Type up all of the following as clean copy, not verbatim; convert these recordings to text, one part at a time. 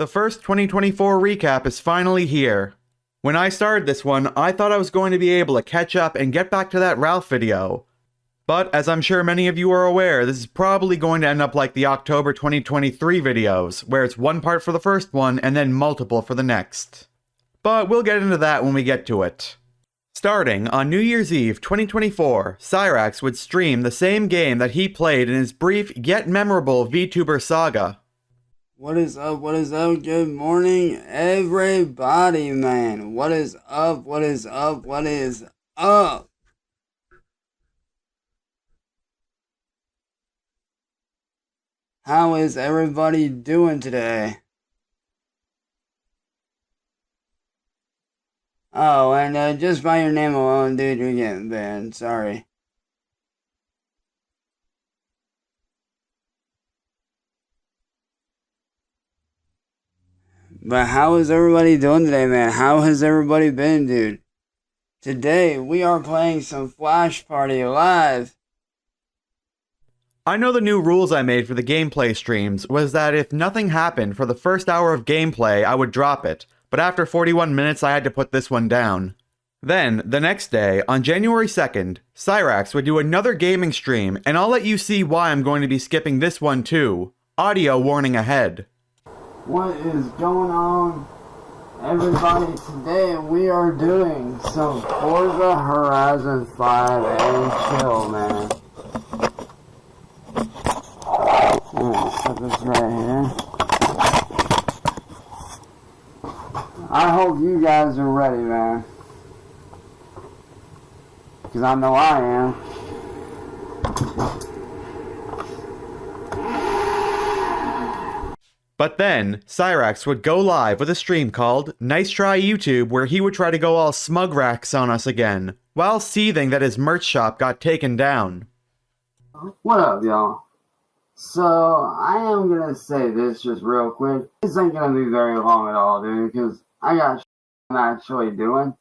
The first 2024 recap is finally here. When I started this one, I thought I was going to be able to catch up and get back to that Ralph video. But as I'm sure many of you are aware, this is probably going to end up like the October 2023 videos, where it's one part for the first one and then multiple for the next. But we'll get into that when we get to it. Starting on New Year's Eve 2024, Cyraxx would stream the same game that he played in his brief yet memorable VTuber saga. What is up, good morning everybody, man. What is up? How is everybody doing today? Oh, and just by your name alone, dude, you're getting banned, sorry. But how is everybody doing today, man? How has everybody been, dude? Today, we are playing some Flash Party Live. I know the new rules I made for the gameplay streams was that if nothing happened for the first hour of gameplay, I would drop it, but after 41 minutes I had to put this one down. Then, the next day, on January 2nd, Cyraxx would do another gaming stream, and I'll let you see why I'm going to be skipping this one too. Audio warning ahead. What is going on, everybody? Today we are doing some Forza Horizon 5 and chill, man. I'm gonna set this right here. I hope you guys are ready, man. Because I know I am. But then, Cyraxx would go live with a stream called Nice Try YouTube, where he would try to go all smug Raxx on us again, while seething that his merch shop got taken down. What up, y'all? So, I am gonna say this just real quick. This ain't gonna be very long at all, dude, because I got shit I'm actually doing.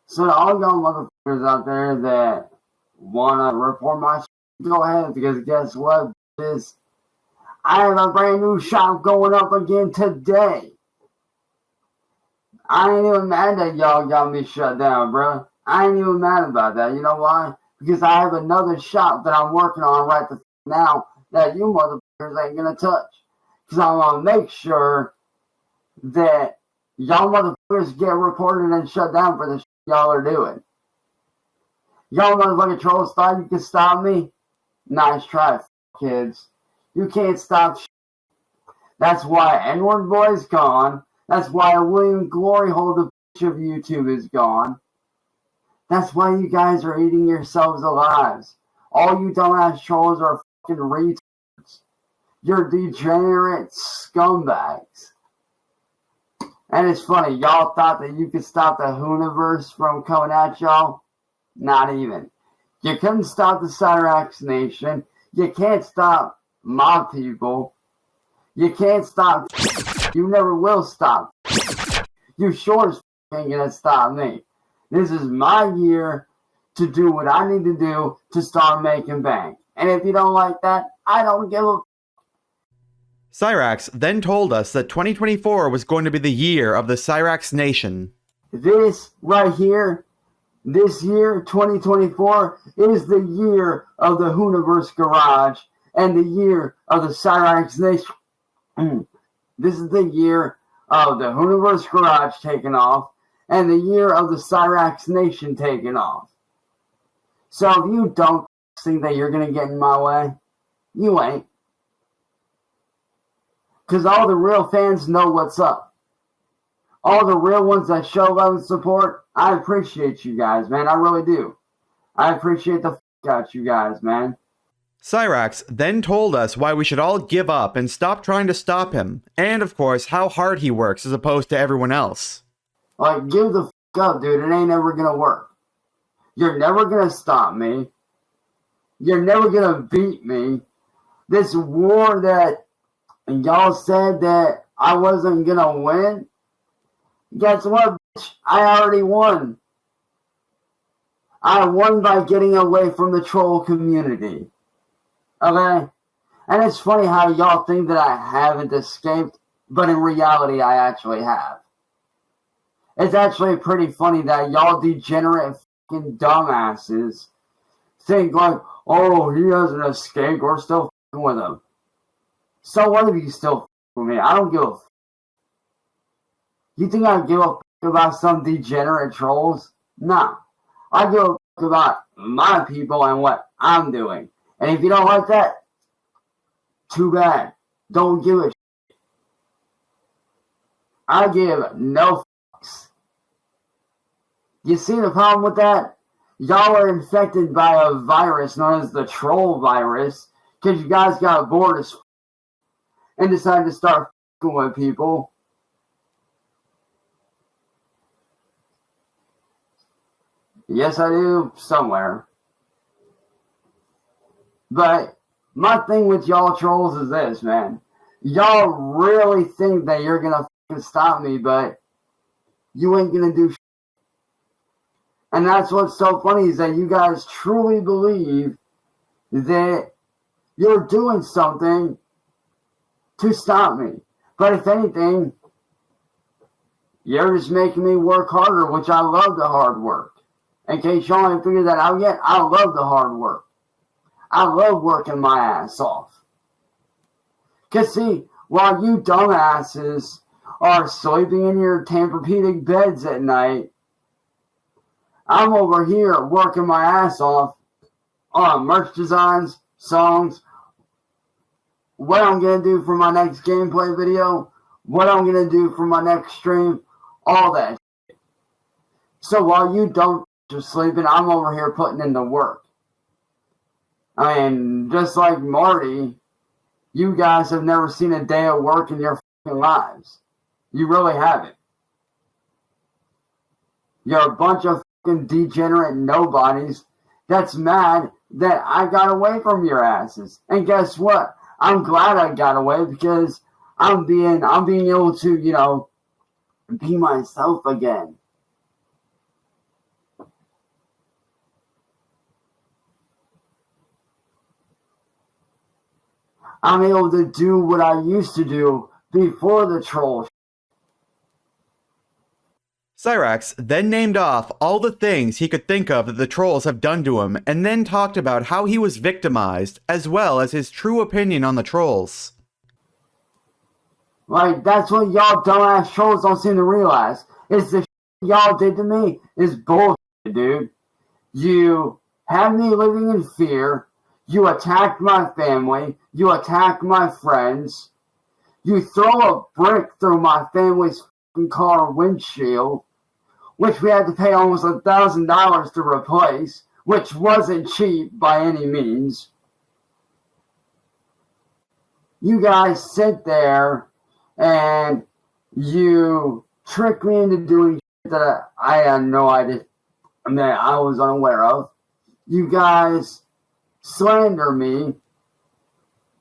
So, to all y'all motherfuckers out there that wanna report my shit, go ahead, because guess what, bitches? I have a brand new shop going up again today. I ain't even mad that y'all got me shut down, bro. I ain't even mad about that. You know why? Because I have another shop that I'm working on right now that you motherfuckers ain't gonna touch. Because I want to make sure that y'all motherfuckers get reported and shut down for the shit y'all are doing. Y'all motherfucking trolls thought you could stop me? Nice try, kids. You can't stop shit. That's why N-word boy's gone. That's why William Glory Hole, the bitch of YouTube, is gone. That's why you guys are eating yourselves alive. All you dumbass trolls are fucking retards. You're degenerate scumbags. And it's funny, y'all thought that you could stop the Hooniverse from coming at y'all? Not even. You couldn't stop the Cyraxx Nation. You can't stop my people. You can't stop. You never will stop. You sure as ain't gonna stop me. This is my year to do what I need to do to start making bank. And if you don't like that, I don't give a. Cyraxx then told us that 2024 was going to be the year of the Cyraxx Nation. This right here, this year, 2024, is the year of the Hooniverse Garage and the year of the Cyraxx Nation. This is the year of the Hooniverse Garage taking off and the year of the Cyraxx Nation taking off. So if you don't think that you're going to get in my way, you ain't. Because all the real fans know what's up. All the real ones that show love and support, I appreciate you guys, man. I really do. I appreciate the out you guys, man. Cyraxx then told us why we should all give up and stop trying to stop him, and of course how hard he works as opposed to everyone else. Like, give the up, dude. It ain't ever gonna work. You're never gonna stop me. You're never gonna beat me. This war that y'all said that I wasn't gonna win, guess what, bitch? I already won. I won by getting away from the troll community. Okay? And it's funny how y'all think that I haven't escaped, but in reality I actually have. It's actually pretty funny that y'all degenerate fucking dumbasses think like, oh, he hasn't escaped, we're still fucking with him. So what if you still fucking with me? I don't give a fuck. You think I give a fuck about some degenerate trolls? Nah. I give a fuck about my people and what I'm doing. And if you don't like that, too bad. Don't give a shit. I give no fucks. You see the problem with that? Y'all are infected by a virus known as the troll virus because you guys got bored as fuck and decided to start fucking with people. Yes, I do, somewhere. But my thing with y'all trolls is this, man. Y'all really think that you're gonna fucking stop me, but you ain't gonna do shit. And that's what's so funny is that you guys truly believe that you're doing something to stop me. But if anything, you're just making me work harder, which I love the hard work. In case y'all haven't figured that out yet, I love the hard work. I love working my ass off. Because see, while you dumbasses are sleeping in your Tempur-Pedic beds at night, I'm over here working my ass off on merch designs, songs, what I'm going to do for my next gameplay video, what I'm going to do for my next stream, all that shit. So while you don't are sleeping, I'm over here putting in the work. I mean, just like Marty, you guys have never seen a day of work in your fucking lives. You really haven't. You're a bunch of fucking degenerate nobodies that's mad that I got away from your asses. And guess what? I'm glad I got away because I'm being able to, be myself again. I'm able to do what I used to do before the troll. Cyraxx then named off all the things he could think of that the trolls have done to him, and then talked about how he was victimized, as well as his true opinion on the trolls. Like, that's what y'all dumbass trolls don't seem to realize. Is the shit y'all did to me is bullshit, dude. You had me living in fear. You attacked my family. You attacked my friends. You throw a brick through my family's fucking car windshield, which we had to pay almost $1,000 to replace, which wasn't cheap by any means. You guys sit there and you trick me into doing shit that I had no idea, that I was unaware of. You guys slander me,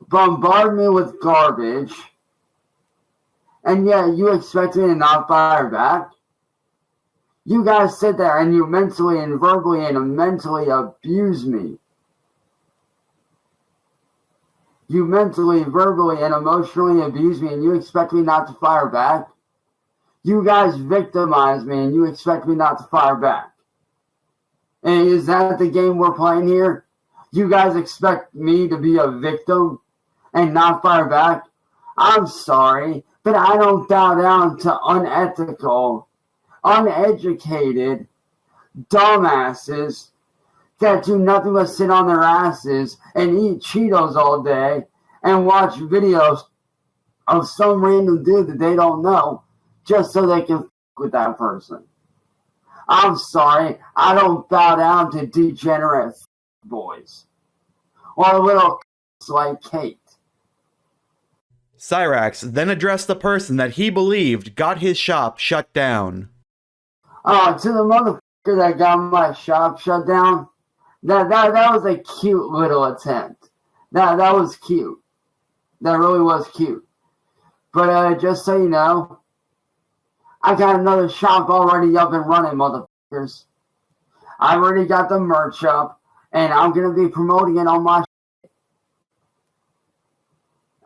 bombard me with garbage, and yet you expect me to not fire back? You guys sit there and you mentally and verbally and mentally abuse me. You mentally, verbally, and emotionally abuse me and you expect me not to fire back? You guys victimize me and you expect me not to fire back? And is that the game we're playing here? You guys expect me to be a victim and not fire back? I'm sorry, but I don't bow down to unethical, uneducated dumbasses that do nothing but sit on their asses and eat Cheetos all day and watch videos of some random dude that they don't know just so they can f*** with that person. I'm sorry, I don't bow down to degenerate boys or little like Kate. Cyraxx then addressed the person that he believed got his shop shut down. To the motherfucker that got my shop shut down, that was a cute little attempt. That was cute. That really was cute. But just so you know, I got another shop already up and running, motherfuckers. I already got the merch up, and I'm going to be promoting it on my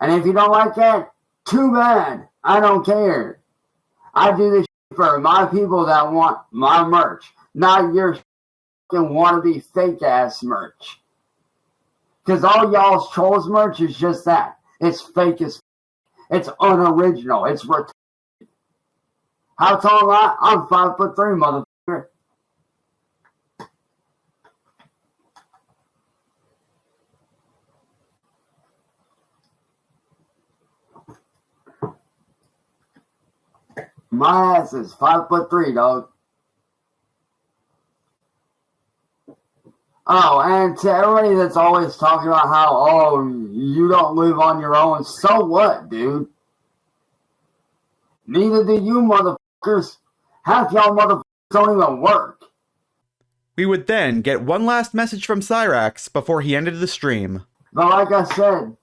And if you don't like that, too bad. I don't care. I do this for my people that want my merch, not your wannabe fake ass merch. Because all y'all's trolls merch is just that. It's fake as it's unoriginal. It's retarded. How tall am I? I'm 5'3", motherfucker. My ass is 5'3", dog. Oh, and to everybody that's always talking about how, oh, you don't live on your own. So what, dude? Neither do you motherfuckers. Half y'all motherfuckers don't even work. We would then get one last message from Cyraxx before he ended the stream. But like I said,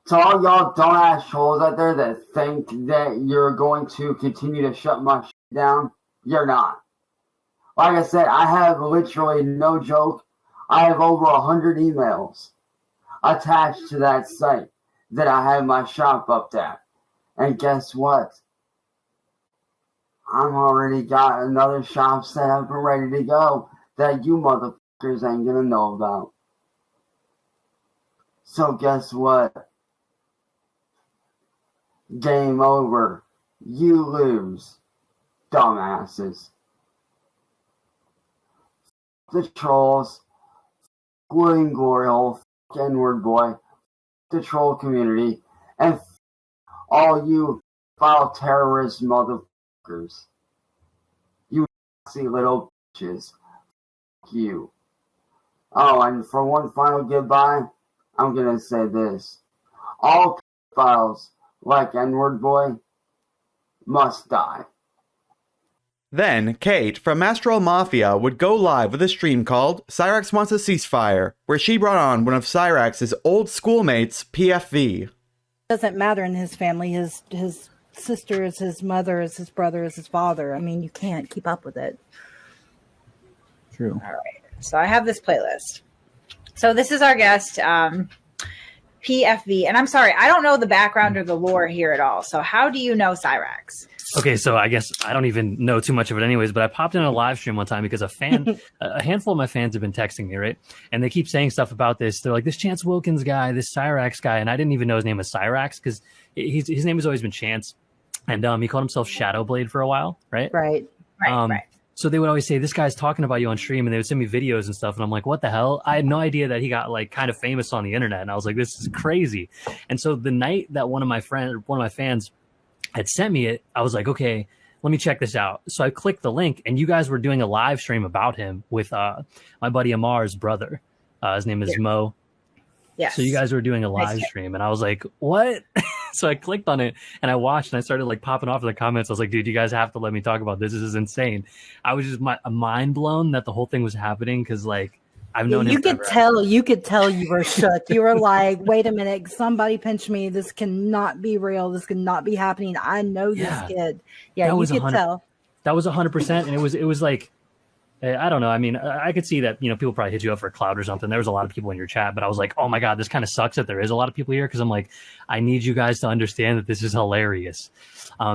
to all y'all dumbass trolls out there that think that you're going to continue to shut my shit down, you're not. Like I said, I have literally, no joke, I have over 100 emails attached to that site that I have my shop up at. And guess what? I'm already got another shop set up and ready to go that you motherfuckers ain't gonna know about. So guess what? Game over. You lose, dumbasses. The trolls, William Glory Hole, N-word boy, the troll community, and all you foul terrorist motherfuckers. You nasty little bitches. You. Oh, and for one final goodbye, I'm gonna say this. All pedophiles like N-word boy must die. Then, Kate from Astral Mafia would go live with a stream called Cyraxx Wants a Ceasefire, where she brought on one of Cyraxx's old schoolmates, PFV. Doesn't matter in his family. His sister is his mother, is his brother, is his father. I mean, you can't keep up with it. True. All right. So I have this playlist. So this is our guest, PFV. And I'm sorry, I don't know the background or the lore here at all. So how do you know Cyraxx? Okay, so I guess I don't even know too much of it anyways, but I popped in a live stream one time because a handful of my fans have been texting me, right? And they keep saying stuff about this. They're like, this Chance Wilkins guy, this Cyraxx guy. And I didn't even know his name was Cyraxx because his name has always been Chance. And he called himself Shadowblade for a while, right? Right. Right. So they would always say, this guy's talking about you on stream, and they would send me videos and stuff. And I'm like, what the hell? I had no idea that he got like kind of famous on the internet. And I was like, this is crazy. And so the night that one of my fans had sent me it, I was like, okay, let me check this out. So I clicked the link, and you guys were doing a live stream about him with my buddy Amar's brother. His name is Mo. Yes. So you guys were doing a live stream, and I was like, what? So I clicked on it, and I watched, and I started like popping off in the comments. I was like, dude, you guys have to let me talk about this. This is insane. I was just mind blown that the whole thing was happening because like I've known him. You could tell you were shook. You were like, wait a minute, somebody pinch me. This cannot be real. This cannot be happening. I know this kid. Yeah, you could tell. That was 100%, and it was like, I don't know. I mean, I could see that, people probably hit you up for a cloud or something. There was a lot of people in your chat, but I was like, oh my God, this kind of sucks that there is a lot of people here. Cause I'm like, I need you guys to understand that this is hilarious.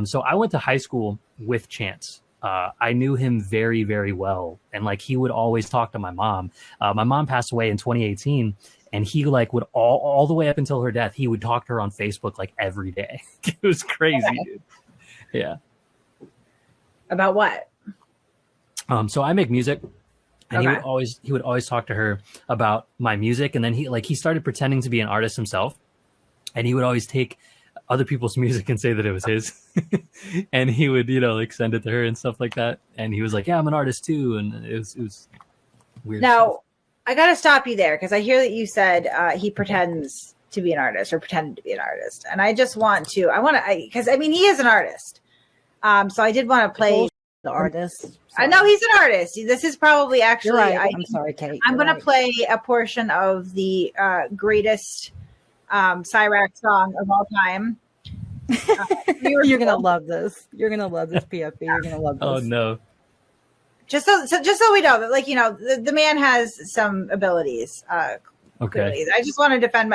So I went to high school with Chance. I knew him very, very well. And like, he would always talk to my mom. My mom passed away in 2018, and he like would all the way up until her death, he would talk to her on Facebook like every day. It was crazy, dude. Yeah. About what? So I make music, and he would always talk to her about my music. And then he started pretending to be an artist himself, and he would always take other people's music and say that it was his. And he would, like send it to her and stuff like that. And he was like, yeah, I'm an artist too. And it was weird. Now, stuff. I got to stop you there because I hear that you said he pretends to be an artist or pretended to be an artist. And I just because he is an artist. So I did want to play the artist. I know he's an artist. This is probably actually. Right. I'm sorry, Kate. I'm going to play a portion of the greatest Cyraxx song of all time. You're going to love this. You're going to love this, PFP. You're going to love this. Oh, no. Just so we know that, the man has some abilities, Okay. Please. I just want to defend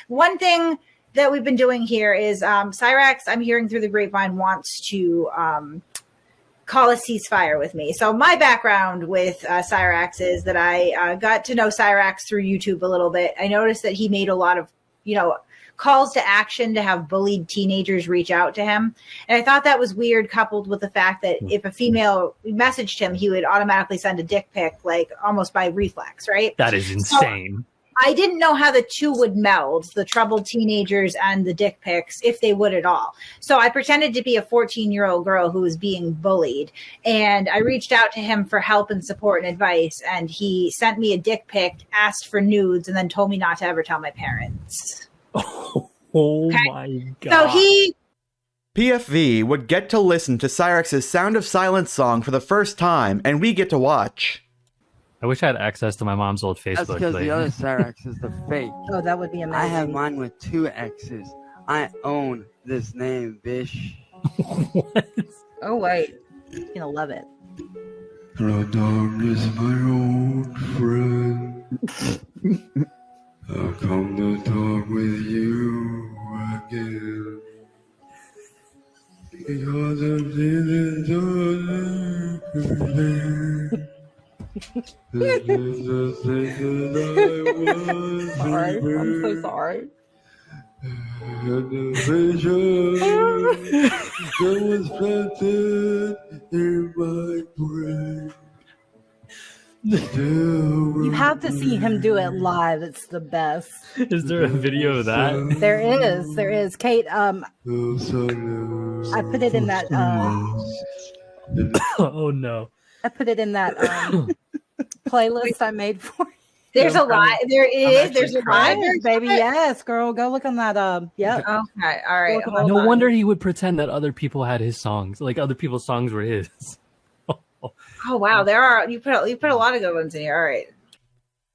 one thing that we've been doing here is Cyraxx, I'm hearing through the grapevine, wants to call a ceasefire with me. So my background with Cyraxx is that I got to know Cyraxx through YouTube a little bit. I noticed that he made a lot of, calls to action to have bullied teenagers reach out to him. And I thought that was weird, coupled with the fact that if a female messaged him, he would automatically send a dick pic, like almost by reflex, right? That is insane. So I didn't know how the two would meld, the troubled teenagers and the dick pics, if they would at all. So I pretended to be a 14-year-old girl who was being bullied. And I reached out to him for help and support and advice. And he sent me a dick pic, asked for nudes, and then told me not to ever tell my parents. My God. So PFV would get to listen to Cyraxx's Sound of Silence song for the first time, and we get to watch. I wish I had access to my mom's old Facebook. That's because the other Cyraxx is the fake. Oh, that would be amazing. I have mine with 2 X's. I own this name, bish. What? Oh, wait. You're gonna love it. Hello, darkness, my old friend. I've come to talk with you again. Because I'm feeling so lonely. This is the thing that I was Sorry. I'm so sorry. And the vision that was planted in my brain. You have to see him do it live. It's the best. Is there a video of that? There is. Kate, I put it in that Oh no. I put it in that playlist I made for you. there's a live. There is. There's a live. Baby, yes, girl. Go look on that. Yeah. Okay. All right. Hold No on. wonder he would pretend that other people had his songs, like other people's songs were his. Oh wow, there are you put a lot of good ones in here. All right.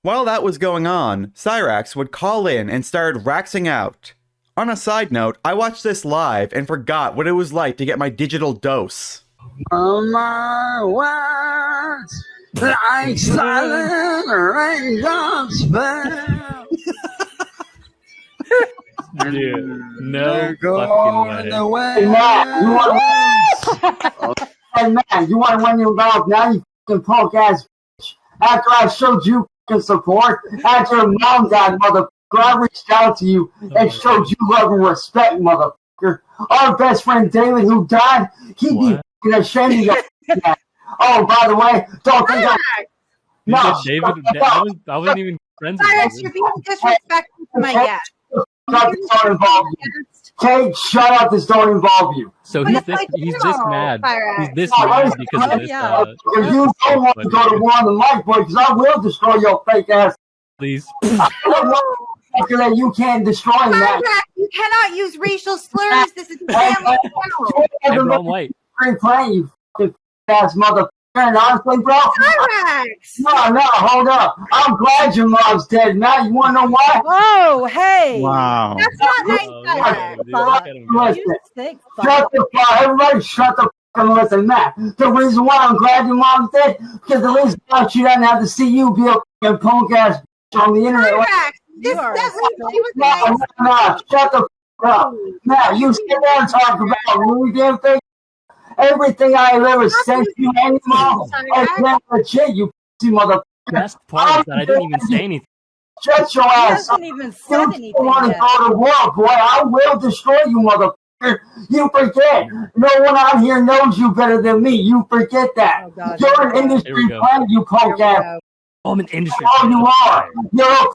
While that was going on, Cyraxx would call in and start raxing out. On a side note, I watched this live and forgot what it was like to get my digital dose. My words like silent raindrops fell. Dude, no fucking way. Hey man, you want to win your golf now? You fucking punk ass bitch. After I showed you fucking support, after your mom died, motherfucker, I reached out to you and showed you love and respect, motherfucker. Our best friend David, who died, he'd be fucking ashamed of your ass. Oh, by the way, don't think David, I wasn't even friends with Cyraxx, David. you're being disrespectful to my guest. this don't involve you. Kate, shut up, this don't involve you. So But he's if I this do, mad. Cyraxx. He's this mad because of this. Yeah. If you don't want to go to war on the mic, boy, because I will destroy your fake ass. Please. After that, you can't destroy that. Cyraxx, you cannot use racial slurs. This is a family channel. Everyone white. Playing, you fucking ass motherfucker. And honestly, bro, Cyraxx. no, hold up. I'm glad your mom's dead. Now, you want to know why? Oh, hey. Wow. That's not nice, Oh, Cyraxx. dude, look at him go. Listen, You sick shut the fuck. Everybody shut the fuck and listen, Matt. The reason why I'm glad your mom's dead, because the reason why she doesn't have to see you be a fucking punk ass on the internet. Cyraxx, You are that so she was nice. No, shut the fuck up. Matt, you sit there and talk about movie damn thing. Everything I have ever sent you, animal, is never legit, you pussy motherfucker. Best part is that I didn't even say anything. Shut your He ass up. hasn't even You said don't anything want to yet. go to war, boy. I will destroy you, motherfucker. You forget. No one out here knows you better than me. You forget that. Oh, God. You're an Here industry we go. plant, you punk Here we ass. go. Oh, I'm an industry. Oh, you are. You're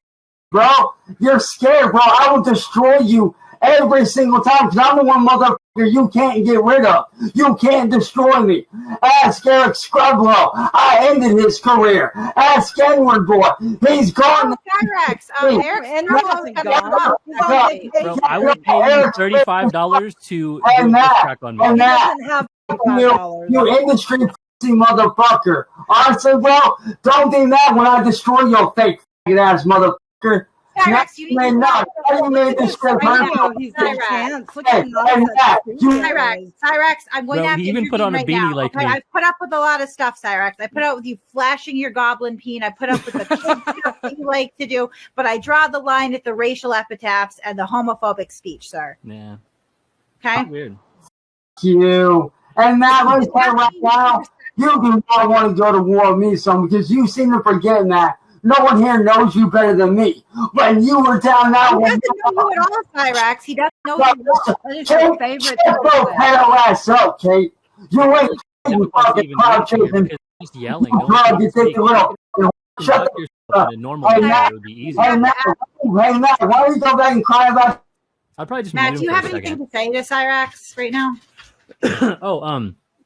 bro. You're scared, bro. I will destroy you every single time because I'm the one motherfucker you can't get rid of. You can't destroy me. Ask Eric Scrubbalo. I ended his career. Ask N-word boy. He's gone. Cyraxx, Eric And Scrubbalo wasn't is gone. coming up. Bro, I would pay you $35 to do a diss track on me. And He that, doesn't have you $5. industry pussy motherfucker. Honestly, bro, don't be mad when I destroy your fake ass motherfucker. Cyraxx, you need to not. You made this shit right personal. now. He's got a Cyraxx. chance. Look at Cyraxx, I'm going Bro, to have he to even put intervene on a right beanie now. like Okay, me. I've put up with a lot of stuff, Cyraxx. I put up with you flashing your goblin peen. I put up with the kid stuff that you like to do, but I draw the line at the racial epitaphs and the homophobic speech, sir. Yeah. Okay? Weird. You. And Matt, let's say right now, you do not want to go to war with me, son, because you seem to forget that. No one here knows you better than me. When you were down that He one, doesn't know you at all, Cyraxx. He doesn't know you. What is your Kate, favorite? shut your pale ass up, Kate. You ain't you fucking crowd chasing. Just yelling. No Bro, one you can think speak. you will. Shut Conduct yourself in a normal Hey, manner. Matt. It would be easy. Hey, Matt, why don't you go back and cry about I'd probably just Matt, mute do him you for have a anything second. to say to Cyraxx right now?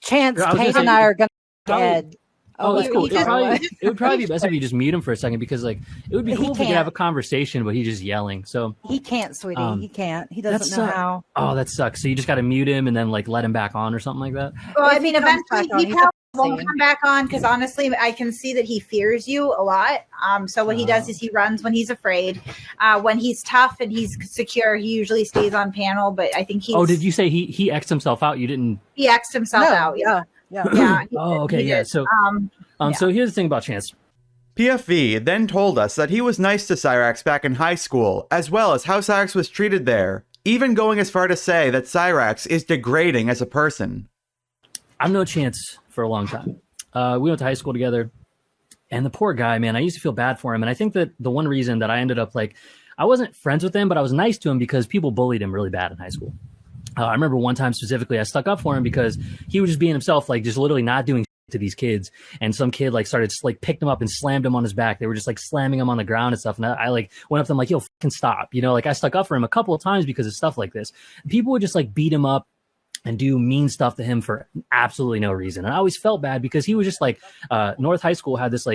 Chance, I was gonna Kate, say, and I are going to probably- dead. Oh, that's you- cool. you just- It would probably be best if you just mute him for a second because, like, it would be He cool if we could can't. have a conversation, but he's just yelling. So, He can't, sweetie. He can't. He that's doesn't know how. oh, that sucks. So you just got to mute him and then like let him back on or something like that. Well, I If mean, he comes eventually back on, he he probably doesn't won't see. come back on because honestly, I can see that he fears you a lot. So what he does is he runs when he's afraid. When he's tough and he's secure, he usually stays on panel. But I think he's Did you say he X'd himself out? You didn't. he X'd himself out. Yeah. Yeah. Oh, okay, he yeah. did. So, yeah. so here's the thing about Chance. PFV then told us that he was nice to Cyraxx back in high school, as well as how Cyraxx was treated there, even going as far to say that Cyraxx is degrading as a person. I've known Chance for a long time. We went to high school together, and the poor guy, man, I used to feel bad for him. And I think that the one reason that I ended up I wasn't friends with him, but I was nice to him because people bullied him really bad in high school. I remember one time specifically, I stuck up for him because he was just being himself, just literally not doing to these kids. And some kid started picked him up and slammed him on his back. They were just slamming him on the ground and stuff. And I went up to him yo, fucking stop. I stuck up for him a couple of times because of stuff like this. People would just beat him up and do mean stuff to him for absolutely no reason. And I always felt bad because he was just North High School had this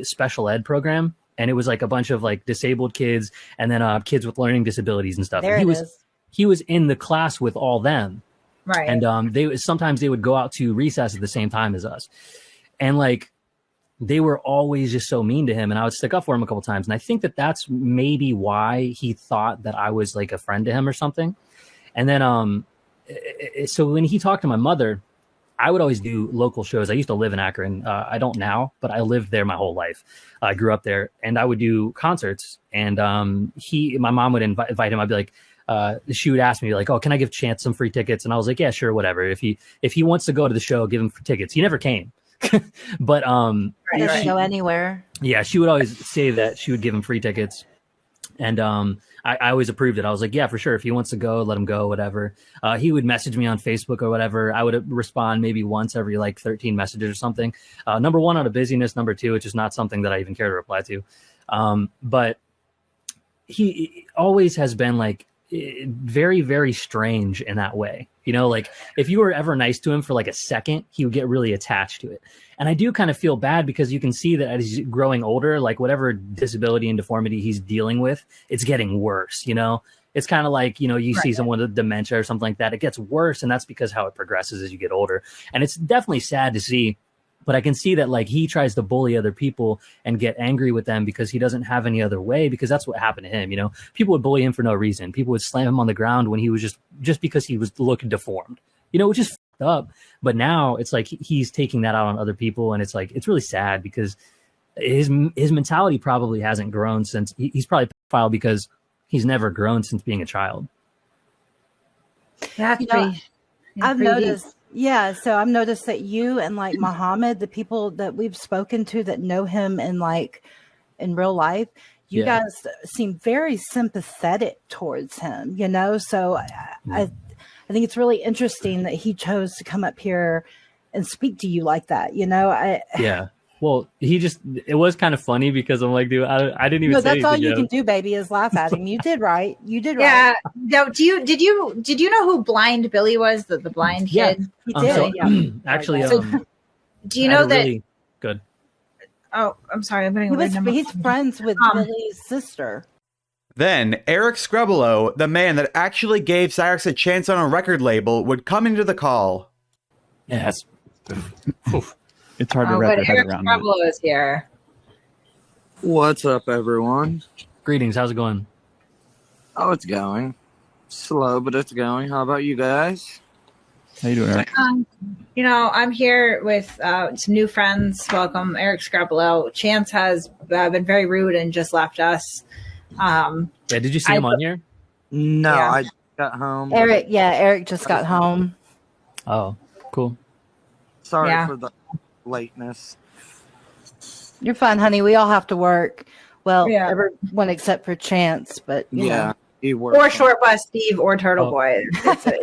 special ed program. And it was a bunch of disabled kids and then kids with learning disabilities and stuff. There And it is. he was in the class with all them. Right. And sometimes they would go out to recess at the same time as us. And they were always just so mean to him. And I would stick up for him a couple times. And I think that that's maybe why he thought that I was a friend to him or something. And then, so when he talked to my mother, I would always do local shows. I used to live in Akron. I don't now, but I lived there my whole life. I grew up there and I would do concerts. And my mom would invite him. I'd be like, she would ask me oh, can I give Chance some free tickets? And I was like, yeah, sure, whatever. If he wants to go to the show, give him tickets. He never came, but He doesn't go anywhere. yeah, she would always say that she would give him free tickets, and I always approved it. I was like, yeah, for sure. If he wants to go, let him go, whatever. He would message me on Facebook or whatever. I would respond maybe once every 13 messages or something. Number one, out of busyness. Number two, it's just not something that I even care to reply to. But he always has been very, very strange in that way. If you were ever nice to him for a second, he would get really attached to it. And I do kind of feel bad because you can see that as he's growing older, whatever disability and deformity he's dealing with, it's getting worse. It's kind of you see someone with dementia or something like that. It gets worse. And that's because how it progresses as you get older. And it's definitely sad to see. But I can see that he tries to bully other people and get angry with them because he doesn't have any other way, because that's what happened to him. People would bully him for no reason. People would slam him on the ground when he was just because he was looking deformed, which is fucked up. But now it's he's taking that out on other people. And it's really sad because his mentality probably hasn't grown since he's probably pedophile because he's never grown since being a child. That's I've noticed. Yeah, so I've noticed that you and Muhammad, the people that we've spoken to that know him in real life, you guys seem very sympathetic towards him, So I think it's really interesting that he chose to come up here and speak to you like that, Yeah. Well, it was kind of funny because I'm dude, I didn't even say that's all anything, you can do, baby, is laugh at him. You did right. You did right. Yeah. No, did you know who Blind Billy was? The blind kid? He did. Actually, do you know that? Really good. Oh, I'm sorry. I'm getting He's friends with Billy's sister. Then, Eric Scrubbalo, the man that actually gave Cyraxx a chance on a record label, would come into the call. Yes. It's hard to wrap your head Eric around. Scrubbalo is here. What's up, everyone? Greetings. How's it going? Oh, it's going. Slow, but it's going. How about you guys? How you doing, Eric? I'm here with some new friends. Welcome, Eric Scrubbalo. Chance has been very rude and just left us. Did you see him on here? No, Yeah. I got home. Eric just got home. Oh, cool. Sorry for the lateness. You're fine, honey. We all have to work. Well, Yeah. everyone except for Chance, but you know. He works. Or Short Bus Steve or Turtle Boy.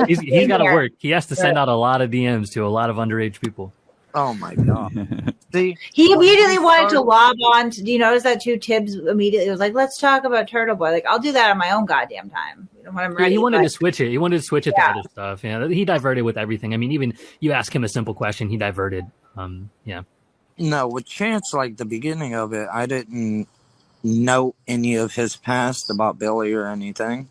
He's got to work. He has to send out a lot of DMs to a lot of underage people. Oh my god. See, He immediately wanted to lob on. Do you notice that too? Tibbs immediately was like, "Let's talk about Turtle Boy." Like, I'll do that on my own goddamn time. When I'm ready. He wanted to switch it. He wanted to switch it to other stuff. Yeah, he diverted with everything. I mean, even you ask him a simple question, he diverted. Yeah. No, with Chance, like the beginning of it, I didn't know any of his past about Billy or anything.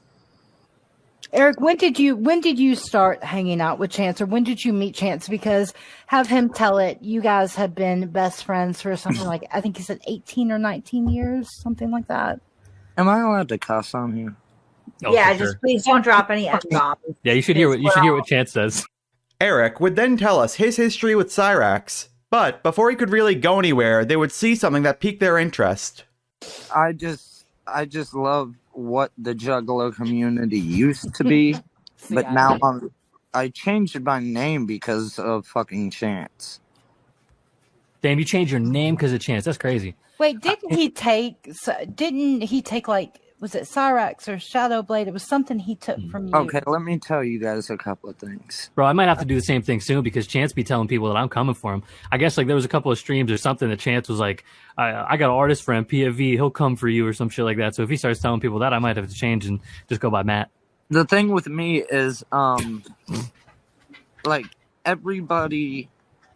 Eric, when did you start hanging out with Chance, or when did you meet Chance? Because have him tell it. You guys have been best friends for something like, I think he said 18 or 19 years, something like that. Am I allowed to cuss on here? Oh, yeah, for just sure. please don't drop any F-bombs. Yeah, you should hear what Chance says. Eric would then tell us his history with Cyraxx, but before he could really go anywhere, they would see something that piqued their interest. I just love what the Juggalo community used to be, but now I changed my name because of fucking Chance. Damn, you changed your name because of Chance. That's crazy. Wait, didn't he take like, was it Cyraxx or Shadow Blade? It was something he took from you. Okay, let me tell you guys a couple of things. Bro, I might have to do the same thing soon because Chance be telling people that I'm coming for him. I guess like there was a couple of streams or something that Chance was like, I got an artist friend, PFV, he'll come for you or some shit like that. So if he starts telling people that, I might have to change and just go by Matt. The thing with me is, like, everybody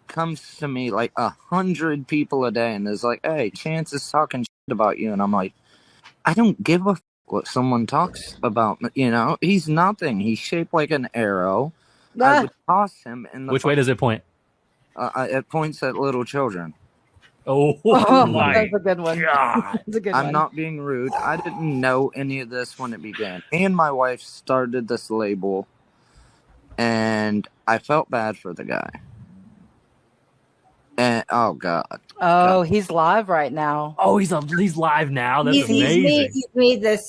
comes to me, like 100 people a day and is like, hey, Chance is talking shit about you. And I'm like, I don't give a what someone talks about. You know, he's nothing. He's shaped like an arrow. I would toss him in the. Which way does it point? It points at little children. Oh my that's a good one. God. That's a good I'm one. not being rude. I didn't know any of this when it began. And my wife started this label, and I felt bad for the guy. And oh god. Oh, he's live right now. Oh, he's live now. That's amazing.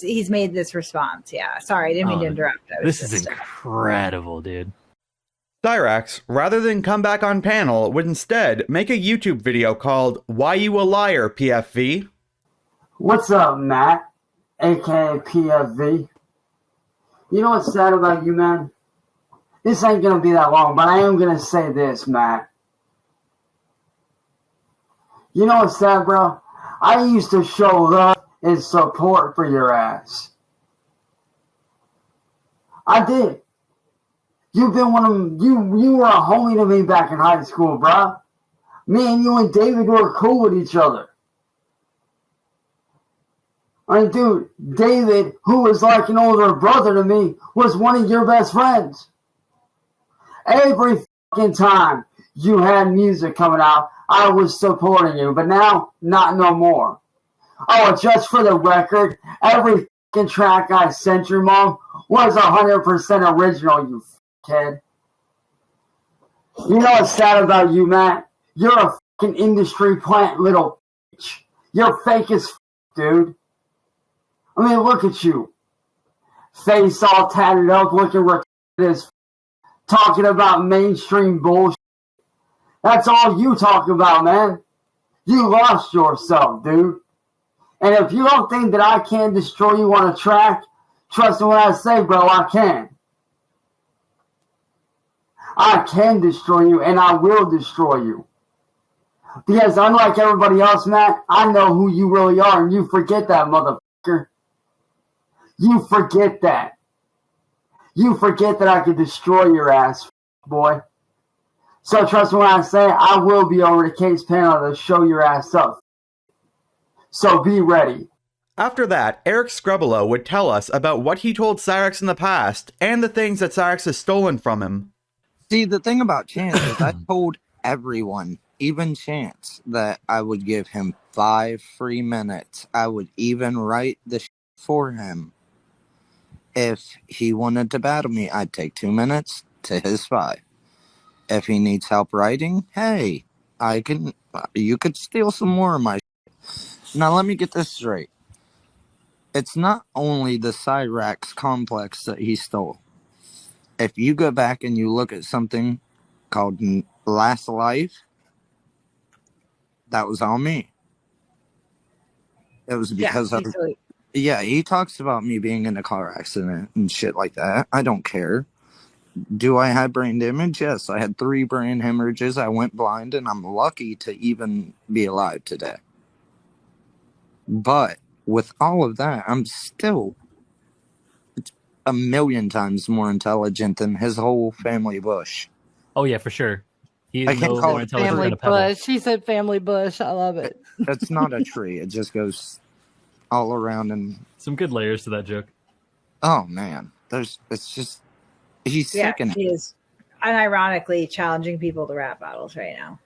He's made this response. Yeah. Sorry, I didn't mean to interrupt. This is incredible, dude. Cyraxx, rather than come back on panel, would instead make a YouTube video called Why You a Liar, PFV? What's up, Matt? AKA PFV. You know what's sad about you, man? This ain't gonna be that long, but I am gonna say this, Matt. You know what's sad, bro? I used to show love and support for your ass. I did. You've been one of them. You were a homie to me back in high school, bro. Me and you and David were cool with each other. I mean, dude, David, who was like an older brother to me, was one of your best friends. Every fucking time you had music coming out, I was supporting you, but now, not no more. Oh, just for the record, every fucking track I sent your mom was 100% original, you kid. You know what's sad about you, Matt? You're a fucking industry plant, little bitch. You're fake as dude. I mean, look at you. Face all tatted up, looking retarded as talking about mainstream bullshit. That's all you talk about, man. You lost yourself, dude. And if you don't think that I can destroy you on a track, trust me when I say, bro, I can. I can destroy you, and I will destroy you. Because unlike everybody else, Matt, I know who you really are, and you forget that, motherfucker. You forget that. You forget that I could destroy your ass, boy. So trust me when I say I will be over to Kate's panel to show your ass up. So be ready. After that, Eric Scrubbalo would tell us about what he told Cyraxx in the past and the things that Cyraxx has stolen from him. See, the thing about Chance is I told everyone even chance that I would give him 5 free minutes, I would even write the for him. If he wanted to battle me, I'd take 2 minutes to his 5. If he needs help writing, hey, you could steal some more of my shit. Now let me get this straight. It's not only the Cyraxx complex that he stole. If you go back and you look at something called Last Life, that was on me. It was because he talks about me being in a car accident and shit like that. I don't care. Do I have brain damage? Yes, I had 3 brain hemorrhages. I went blind, and I'm lucky to even be alive today. But with all of that, I'm still a million times more intelligent than his whole family bush. Oh yeah, for sure. He's I can't no call more it intelligent Family than a pebble. bush. She said family bush. I love it. It's not a tree. It just goes all around. And Some good layers to that joke. oh man, it's just he's Yeah, sick and he is unironically challenging people to rap battles right now.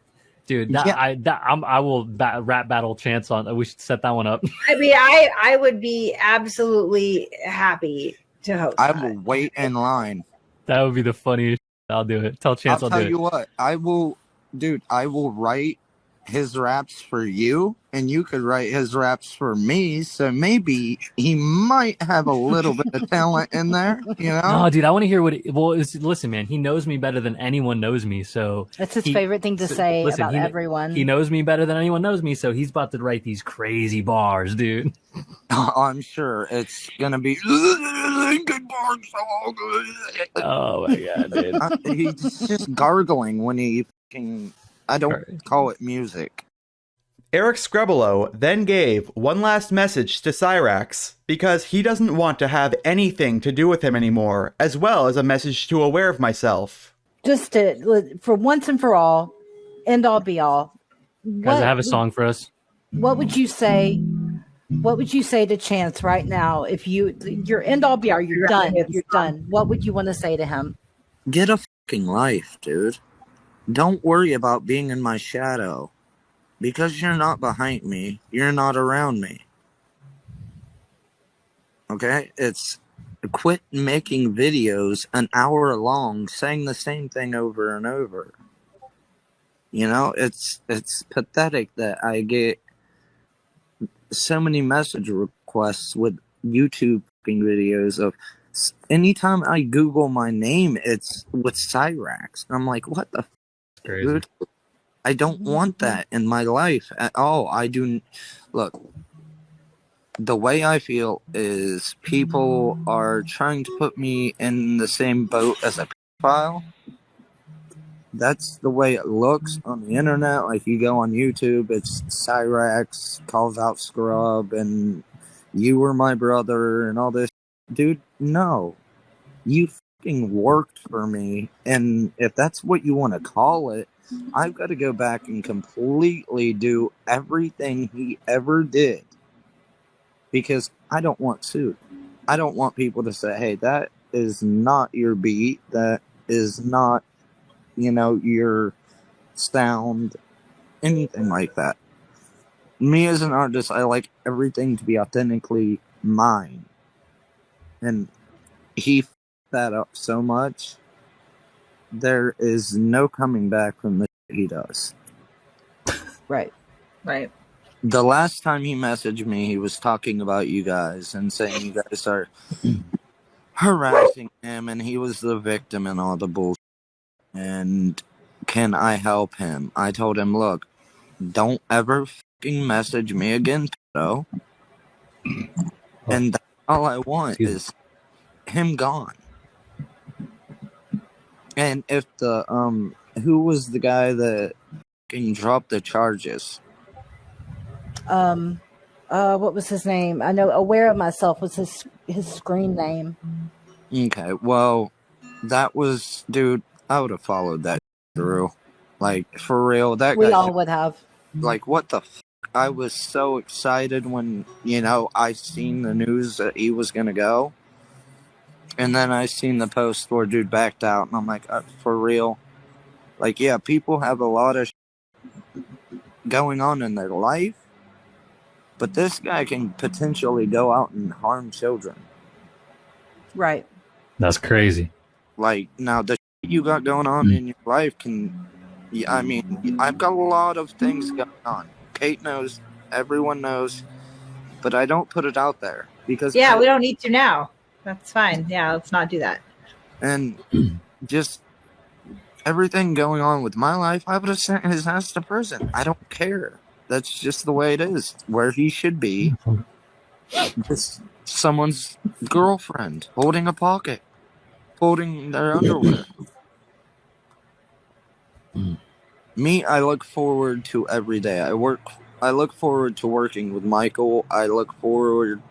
Dude, I will rap battle chance on. We should set that one up. I mean, I would be absolutely happy to host. I will wait in line. That would be the funniest. I'll do it. Tell Chance I'll do it. I'll tell you what, I will write his raps for you, and you could write his raps for me, so maybe he might have a little bit of talent in there, you know? No, dude, I want to hear listen, man, he knows me better than anyone knows me, so... That's his favorite thing to say about everyone. He knows me better than anyone knows me, so he's about to write these crazy bars, dude. I'm sure it's gonna be good bars. Oh my god, dude. He's just gargling when he fucking... I don't call it music. Eric Scrubbalo then gave one last message to Cyraxx because he doesn't want to have anything to do with him anymore, as well as a message to Aware of Myself. Just for once and for all, end all be all. Guys, I have a song for us. What would you say? What would you say to Chance right now if you're end all be all? You're done. You're done. What would you want to say to him? Get a fucking life, dude. Don't worry about being in my shadow. Because you're not behind me, you're not around me. Okay? It's quit making videos an hour long saying the same thing over and over. You know, it's pathetic that I get so many message requests with YouTube videos of anytime I Google my name, it's with Cyraxx. I'm like, what the dude, I don't want that in my life at all. I do. Look, the way I feel is people are trying to put me in the same boat as a pedophile. That's the way it looks on the internet. Like, you go on YouTube, it's Cyraxx calls out Scrub and you were my brother and all this. Dude, no. You fucking worked for me, and if that's what you want to call it, I've got to go back and completely do everything he ever did, because I don't want sued. I don't want people to say, hey, that is not your beat, that is not, your sound, anything like that. Me as an artist, I like everything to be authentically mine, and he that up so much, there is no coming back from the shit he does. Right. The last time he messaged me, he was talking about you guys and saying you guys are harassing him and he was the victim and all the bullshit. And can I help him? I told him, look, don't ever fucking message me again, pedo. And that's all I want is him gone. And if the who was the guy that fucking dropped the charges? What was his name? I know Aware of Myself was his screen name. Okay, well, that was, dude, I would have followed that through. Like, for real, that we guy all would have. Like, what the I was so excited when, I seen the news that he was gonna go. And then I seen the post where dude backed out, and I'm like, for real? Like, yeah, people have a lot of going on in their life, but this guy can potentially go out and harm children. Right. That's crazy. Like, now the shit you got going on in your life can, I mean, I've got a lot of things going on. Kate knows, everyone knows, but I don't put it out there because we don't need to now. That's fine. Yeah, let's not do that. And just everything going on with my life, I would have sent his ass to prison. I don't care. That's just the way it is. Where he should be. Just someone's girlfriend holding a pocket, holding their underwear. Me, I look forward to every day. I look forward to working with Michael. I look forward,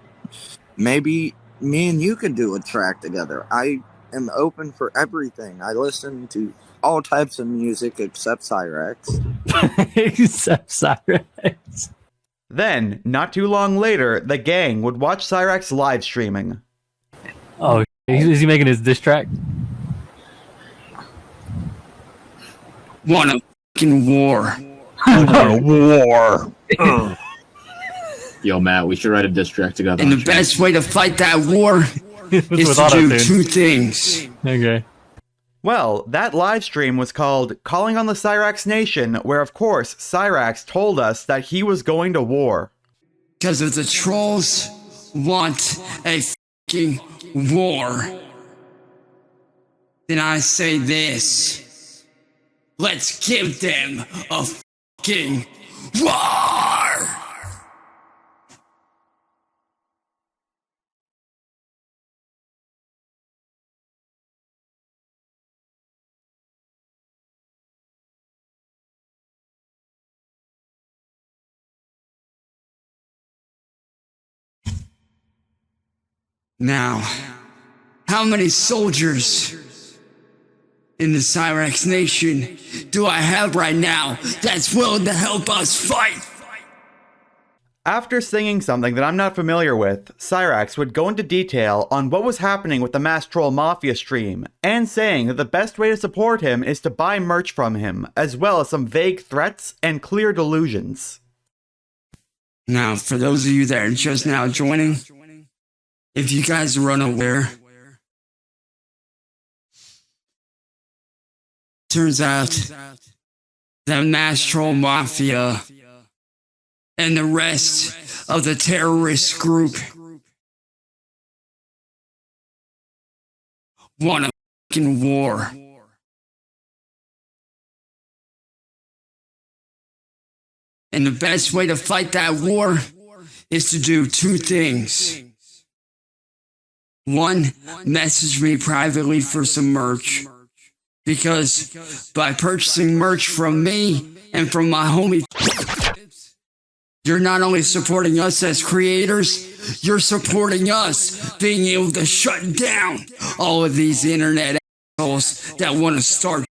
maybe me and you could do a track together. I am open for everything. I listen to all types of music except Cyraxx. Except Cyraxx. Then, not too long later, the gang would watch Cyraxx live streaming. Oh, is he making his diss track? Want a fucking war. War. Yo, Matt, we should write a diss track together. And the best way to fight that war is to do two things. Okay. Well, that live stream was called Calling on the Cyraxx Nation, where of course Cyraxx told us that he was going to war. Because if the trolls want a fucking war, then I say this. Let's give them a fucking war! Now, how many soldiers in the Cyraxx Nation do I have right now that's willing to help us fight? After singing something that I'm not familiar with, Cyraxx would go into detail on what was happening with the Mass Troll Mafia stream, and saying that the best way to support him is to buy merch from him, as well as some vague threats and clear delusions. Now, for those of you that are just now joining, if you guys are unaware, turns out that Mass Troll Mafia and the rest of the terrorist group want a fucking war. And the best way to fight that war is to do two things. One, message me privately for some merch. Because by purchasing merch from me and from my homie, you're not only supporting us as creators, you're supporting us being able to shut down all of these internet assholes that want to start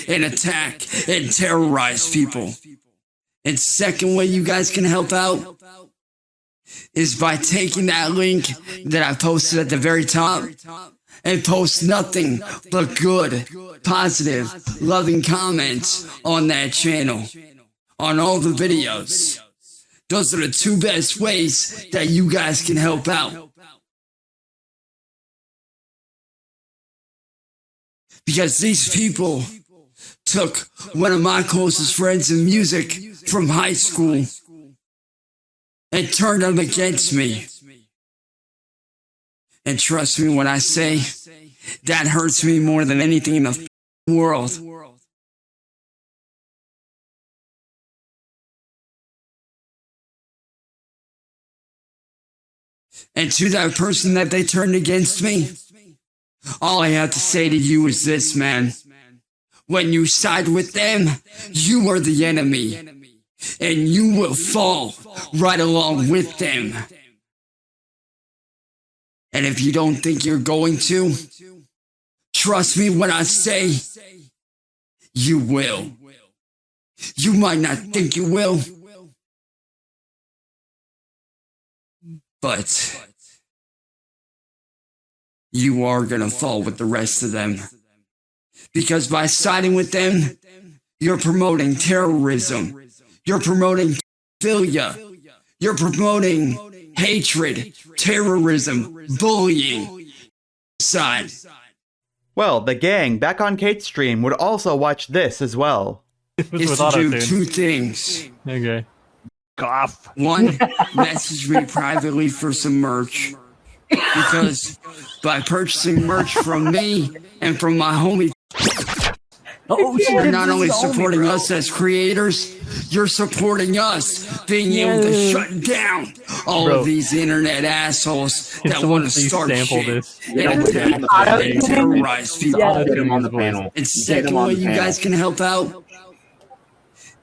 and attack and terrorize people. And second way you guys can help out is by taking that link that I posted at the very top and post nothing but good, positive, loving comments on that channel, on all the videos. Those are the two best ways that you guys can help out. Because these people took one of my closest friends in music from high school and turned him against me. And trust me when I say, that hurts me more than anything in the world. And to that person that they turned against me, all I have to say to you is this, man. When you side with them, you are the enemy. And you will fall right along with them. And if you don't think you're going to, trust me when I say, you will. You might not think you will, but you are going to fall with the rest of them. Because by siding with them, you're promoting terrorism. You're promoting pedophilia. You're promoting hatred, terrorism, bullying. Side. Well, the gang back on Kate's stream would also watch this as well. Is to do two things. Okay. Cough. One, message me privately for some merch. Because by purchasing merch from me and from my homie, you're not only supporting us as creators, you're supporting us being able to shut down all of these internet assholes that want to start shit and terrorize people. And second way you guys can help out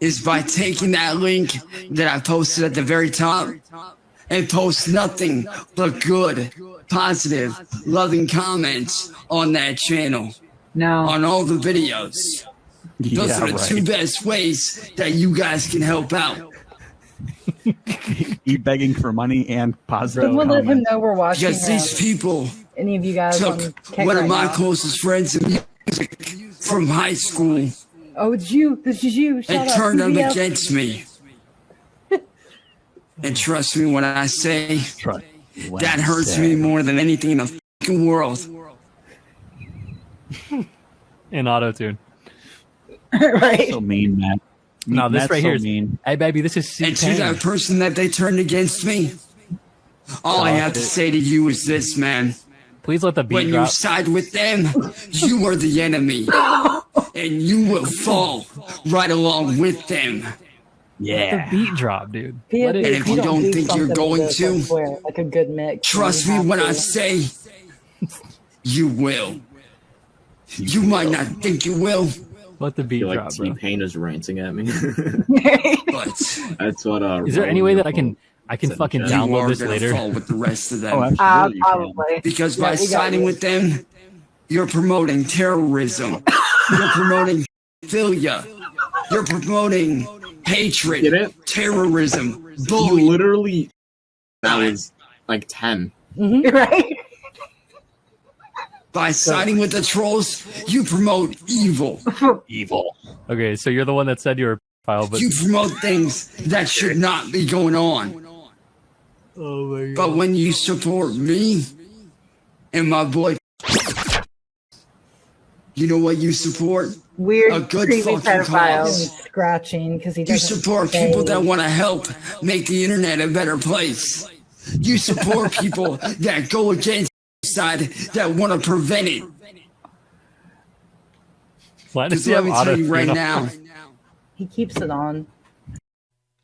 is by taking that link that I posted at the very top and post nothing but good, positive, loving comments on that channel. No. On all the videos. Those are the two best ways that you guys can help out. Keep begging for money and positive Then we'll let him know we're watching. Because these people any of you guys took one of my closest friends in music from high school. Oh, it's you. This is you. And turned them against me. And trust me when I say that hurts me more than anything in the fucking world. In auto-tune. Right. So mean, man. No, this right here is mean. Hey, baby, this is And to that person that they turned against me, all I have to say to you is this, man. Please let the beat when drop. you side with them, you are the enemy. And you will fall right along with them. Yeah. The beat drop, dude. And if you don't think you're going to, like a good mix. Trust me when I say you will. You might not think you will. Let the beat drop, bro. T-Pain is ranting at me. But that's what. Is there any way that I can fucking download this later? Fall with the rest of them. Probably. Because by siding with them, you're promoting terrorism. You're promoting pedophilia. You're promoting hatred, terrorism, bullying. Literally, that was like 10. Right? By siding with the trolls, you promote evil. Evil. Okay, so you're the one that said you were pedophile, but you promote things that should not be going on. Oh my God. But when you support me and my boy, you know what you support? Weird, a good creepy fucking pedophiles. cause. Scratching because he You doesn't support say- people that want to help make the internet a better place. You support people that go against side that want to prevent it. Because let me tell you right now. He keeps it on.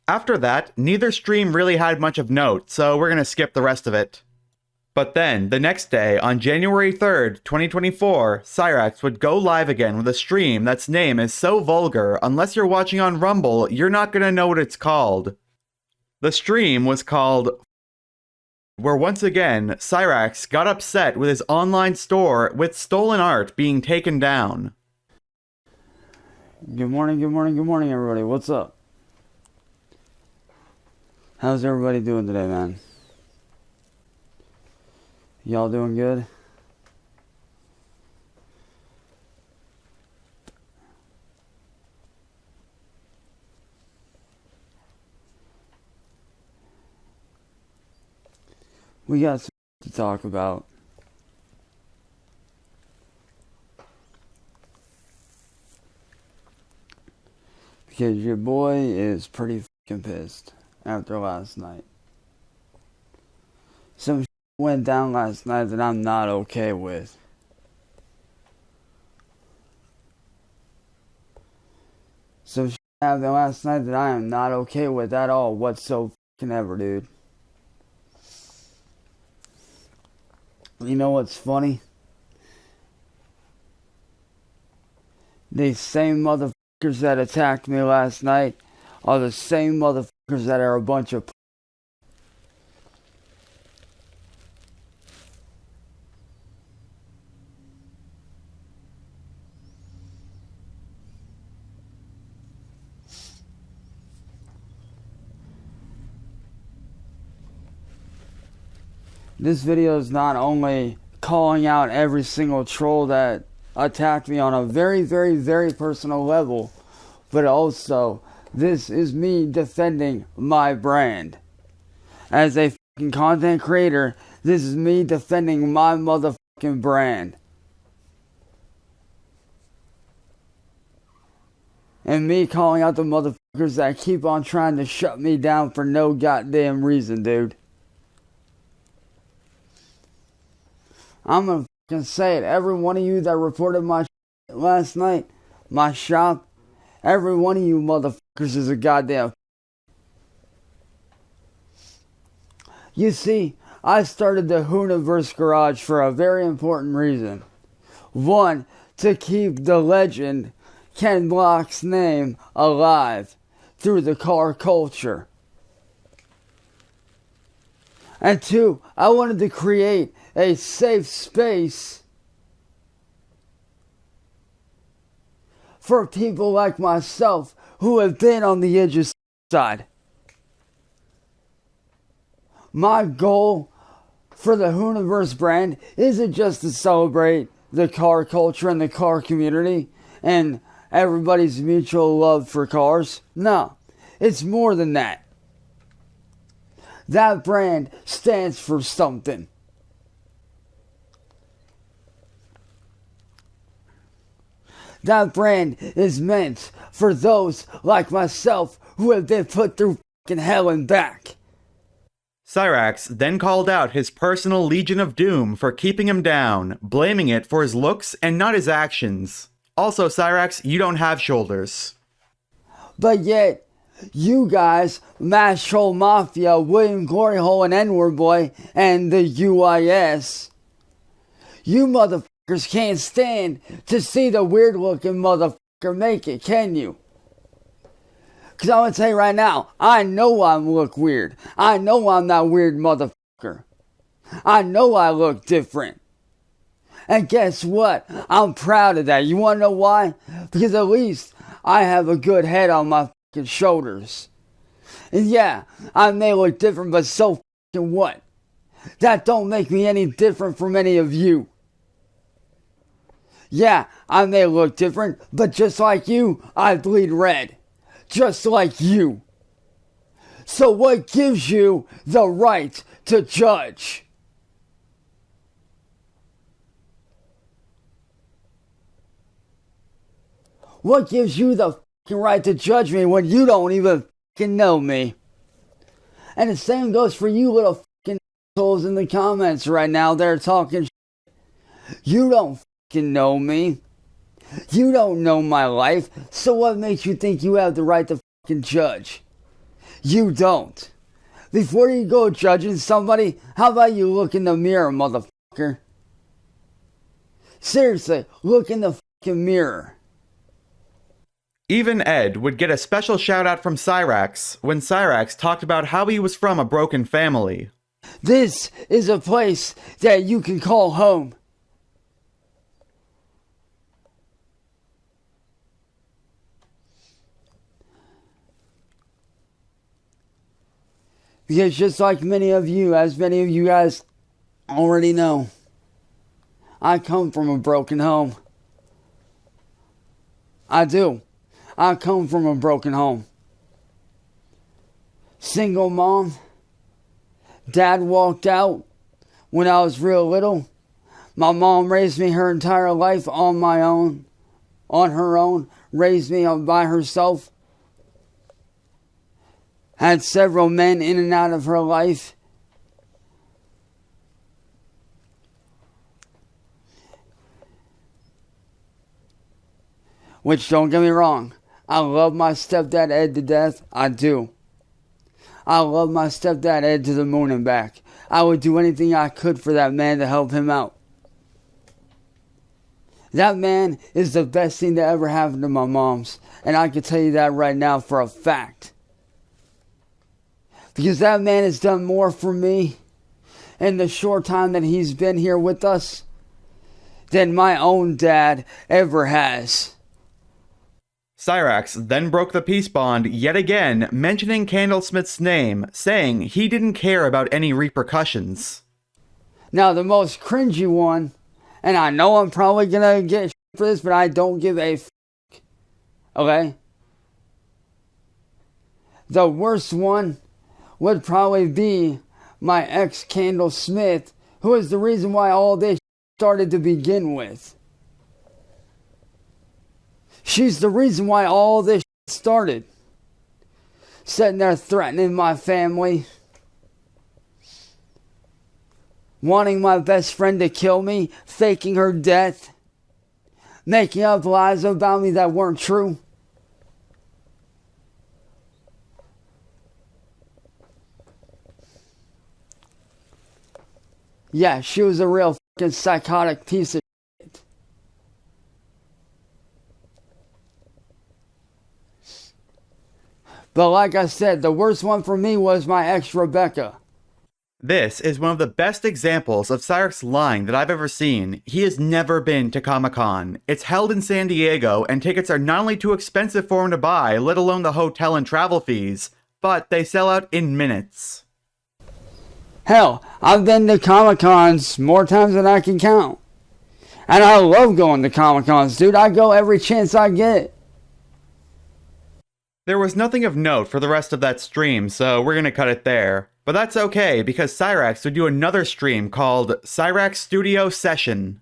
After that, neither stream really had much of note, so we're gonna skip the rest of it. But then, the next day, on January 3rd, 2024, Cyraxx would go live again with a stream that's name is so vulgar, unless you're watching on Rumble, you're not gonna know what it's called. The stream was called where once again, Cyraxx got upset with his online store with stolen art being taken down. Good morning, everybody. What's up? How's everybody doing today, man? Y'all doing good? We got some to talk about. Because your boy is pretty fucking pissed after last night. Some went down last night that I'm not okay with. Some happened last night that I am not okay with at all whatsoever, dude. You know what's funny? These same motherfuckers that attacked me last night are the same motherfuckers that are a bunch of This video is not only calling out every single troll that attacked me on a very, very, very personal level, but also This is me defending my brand. As a fucking content creator, this is me defending my motherfucking brand. And me calling out the motherfuckers that keep on trying to shut me down for no goddamn reason, dude. I'm gonna fucking say it. Every one of you that reported my shit last night, my shop, every one of you motherfuckers is a goddamn. You see, I started the Hooniverse Garage for a very important reason. One, to keep the legend Ken Block's name alive through the car culture. And two, I wanted to create a safe space for people like myself who have been on the edge of suicide. My goal for the Hooniverse brand isn't just to celebrate the car culture and the car community and everybody's mutual love for cars. No, it's more than that. That brand stands for something. That brand is meant for those like myself who have been put through fucking hell and back. Cyraxx then called out his personal Legion of Doom for keeping him down, blaming it for his looks and not his actions. Also, Cyraxx, you don't have shoulders. But yet, you guys, Mash Hole Mafia, William Glory Hole and N-Word Boy, and the UIS, you motherfuckers can't stand to see the weird looking motherfucker make it, can you? Because I'm going to tell you right now, I know I look weird. I know I'm that weird motherfucker. I know I look different. And guess what? I'm proud of that. You want to know why? Because at least I have a good head on my fucking shoulders. And yeah, I may look different, but so fucking what? That don't make me any different from any of you. Yeah, I may look different, but just like you, I bleed red. Just like you. So what gives you the right to judge? What gives you the fucking right to judge me when you don't even fucking know me? And the same goes for you little fucking assholes in the comments right now. They're talking shit. You don't fucking know me. You don't know my life. So what makes you think you have the right to fucking judge? You don't. Before you go judging somebody, how about you look in the mirror, motherfucker? Seriously, look in the fucking mirror. Even Ed would get a special shout out from Cyraxx when Cyraxx talked about how he was from a broken family. This is a place that you can call home. Because just like many of you, as many of you guys already know, I come from a broken home. I do. I come from a broken home. Single mom. Dad walked out when I was real little. My mom raised me her entire life on my own. On her own. Raised me by herself. Had several men in and out of her life. Which, don't get me wrong, I love my stepdad Ed to death. I do. I love my stepdad Ed to the moon and back. I would do anything I could for that man to help him out. That man is the best thing that ever happened to my mom's. And I can tell you that right now for a fact. Because that man has done more for me in the short time that he's been here with us than my own dad ever has. Cyraxx then broke the peace bond yet again, mentioning Candlesmith's name, saying he didn't care about any repercussions. Now, the most cringy one, and I know I'm probably gonna get shit for this, but I don't give a f***. Okay? The worst one would probably be my ex Candle Smith, who is the reason why all this started to begin with. She's the reason why all this started. Sitting there threatening my family. Wanting my best friend to kill me. Faking her death. Making up lies about me that weren't true. Yeah, she was a real fucking psychotic piece of shit. But like I said, the worst one for me was my ex Rebecca. This is one of the best examples of Cyraxx lying that I've ever seen. He has never been to Comic-Con. It's held in San Diego, and tickets are not only too expensive for him to buy, let alone the hotel and travel fees, but they sell out in minutes. Hell, I've been to Comic-Cons more times than I can count. And I love going to Comic-Cons, dude. I go every chance I get. There was nothing of note for the rest of that stream, so we're gonna cut it there. But that's okay, because Cyraxx would do another stream called Cyraxx Studio Session.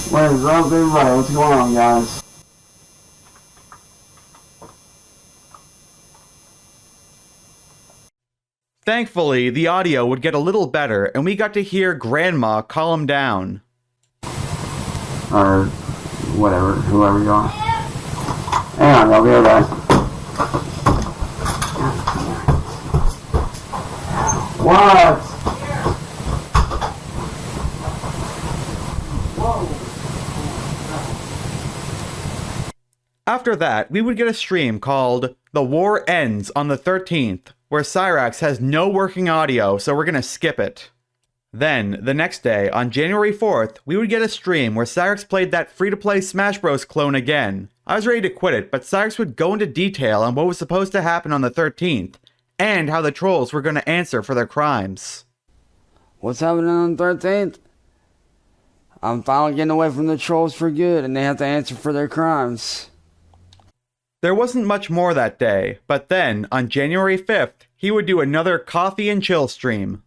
What is up, everybody? What's going on, guys? Thankfully, the audio would get a little better, and we got to hear Grandma calm down. Or whatever, whoever you are. Hang on, I'll be right back. What? After that, we would get a stream called The War Ends on the 13th, where Cyraxx has no working audio, so we're gonna skip it. Then, the next day, on January 4th, we would get a stream where Cyraxx played that free-to-play Smash Bros. Clone again. I was ready to quit it, but Cyraxx would go into detail on what was supposed to happen on the 13th, and how the trolls were gonna answer for their crimes. What's happening on the 13th? I'm finally getting away from the trolls for good, and they have to answer for their crimes. There wasn't much more that day, but then, on January 5th, he would do another coffee and chill stream.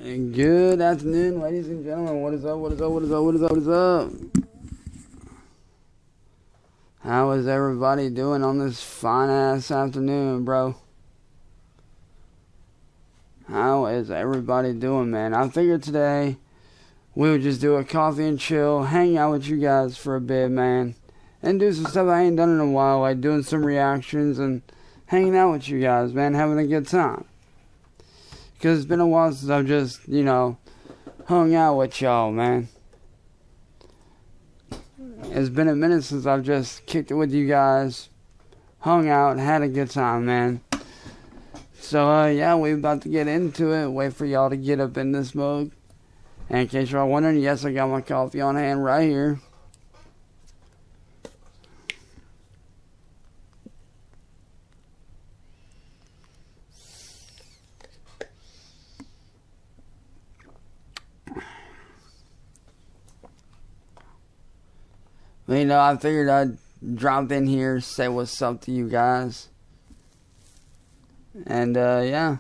And good afternoon, ladies and gentlemen. What is up, what is up, what is up, what is up, what is up? How is everybody doing on this fine-ass afternoon, bro? How is everybody doing, man? I figured today we would just do a coffee and chill, hang out with you guys for a bit, man. And do some stuff I ain't done in a while, like doing some reactions and hanging out with you guys, man, having a good time. Because it's been a while since I've just, hung out with y'all, man. It's been a minute since I've just kicked it with you guys, hung out, had a good time, man. So, yeah, we're about to get into it. Wait for y'all to get up in this mug. And in case y'all wondering, yes, I got my coffee on hand right here. But, I figured I'd drop in here, say what's up to you guys. And, yeah.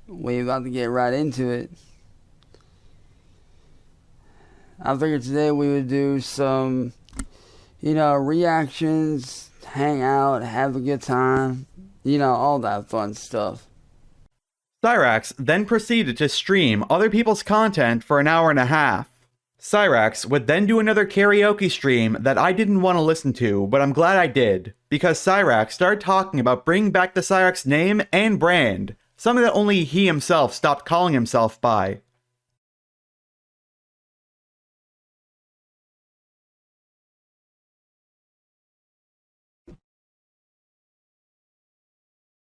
We're about to get right into it. I figured today we would do some, reactions, hang out, have a good time, all that fun stuff. Cyraxx then proceeded to stream other people's content for an hour and a half. Cyraxx would then do another karaoke stream that I didn't want to listen to, but I'm glad I did, because Cyraxx started talking about bringing back the Cyraxx name and brand, something that only he himself stopped calling himself by.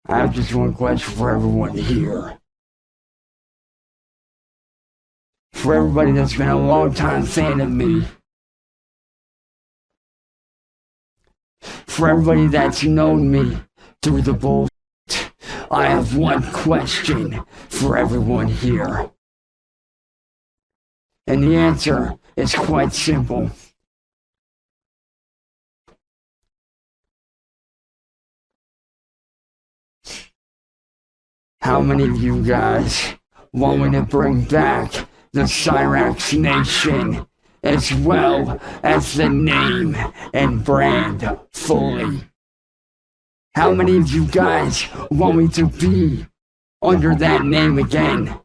I have just one question for everyone here. for everybody that's been a long time fan of me. For everybody that's known me through the bullshit, I have one question for everyone here. And the answer is quite simple. How many of you guys want me to bring back the Cyraxx Nation, as well as the name and brand fully? How many of you guys want me to be under that name again?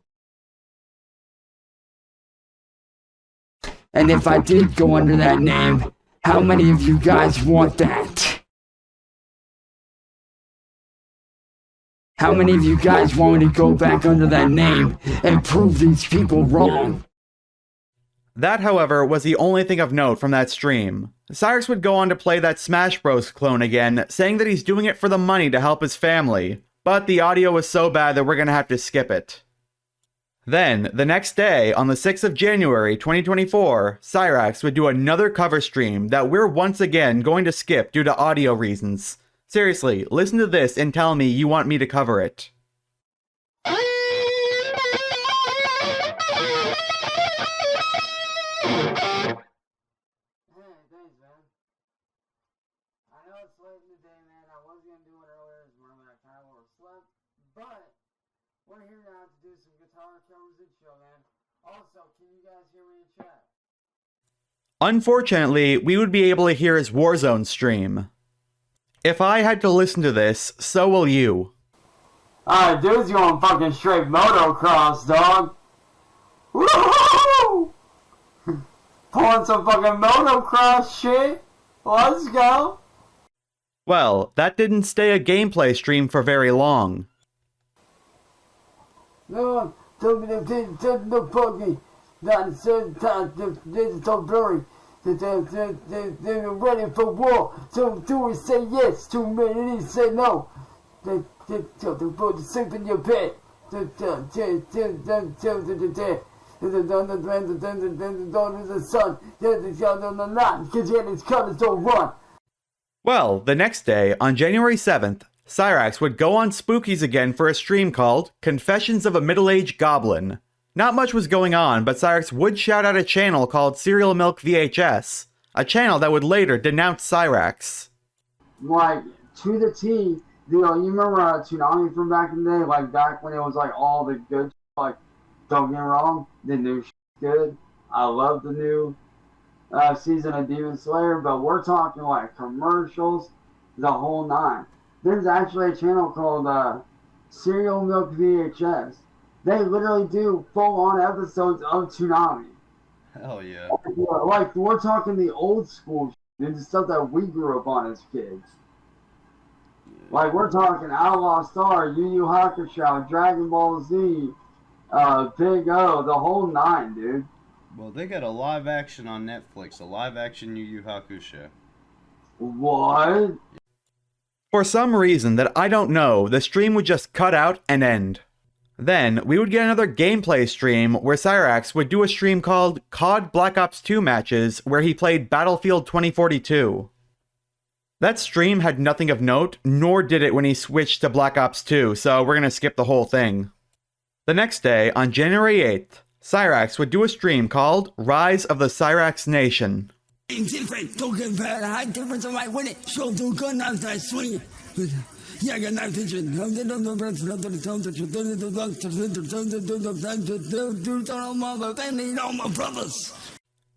And if I did go under that name, how many of you guys want that? How many of you guys want me to go back under that name and prove these people wrong? That, however, was the only thing of note from that stream. Cyraxx would go on to play that Smash Bros. Clone again, saying that he's doing it for the money to help his family, but the audio was so bad that we're gonna have to skip it. Then, the next day, on the 6th of January 2024, Cyraxx would do another cover stream that we're once again going to skip due to audio reasons. Seriously, listen to this and tell me you want me to cover it. We're here now to do some guitar covers and show, man. Also, can you guys hear me in chat? Unfortunately, we would be able to hear his Warzone stream. If I had to listen to this, so will you. Alright, dude's going fucking straight motocross, dog. Woohoo! Pulling some fucking motocross shit. Let's go. Well, that didn't stay a gameplay stream for very long. No, no fucking. Not a certain time. This is so blurry. They're ready for war. So do say yes. Too many say no. They put the sleep in your bed. The sun. The night. Because yet its colors don't run. Well, the next day, on January 7th, Cyraxx would go on Spookies again for a stream called Confessions of a Middle-Aged Goblin. Not much was going on, but Cyraxx would shout out a channel called Cereal Milk VHS, a channel that would later denounce Cyraxx. Like, to the T, you remember Tsunami from back in the day? Like, back when it was like all the good shit, like, don't get me wrong, the new shit's good. I love the new season of Demon Slayer, but we're talking like commercials, the whole nine. There's actually a channel called Cereal Milk VHS. They literally do full-on episodes of Tsunami. Hell yeah. Like, we're talking the old school shit, the stuff that we grew up on as kids. Like, we're talking Outlaw Star, Yu Yu Hakusho, Dragon Ball Z, Big O, the whole nine, dude. Well, they got a live action on Netflix, a live action Yu Yu Hakusho. What? For some reason that I don't know, the stream would just cut out and end. Then, we would get another gameplay stream where Cyraxx would do a stream called COD Black Ops 2 Matches where he played Battlefield 2042. That stream had nothing of note, nor did it when he switched to Black Ops 2, so we're gonna skip the whole thing. The next day, on January 8th, Cyraxx would do a stream called Rise of the Cyraxx Nation. Different, don't get bad. High difference of my winning. Show do good, not that swing. Yeah, I got no attention.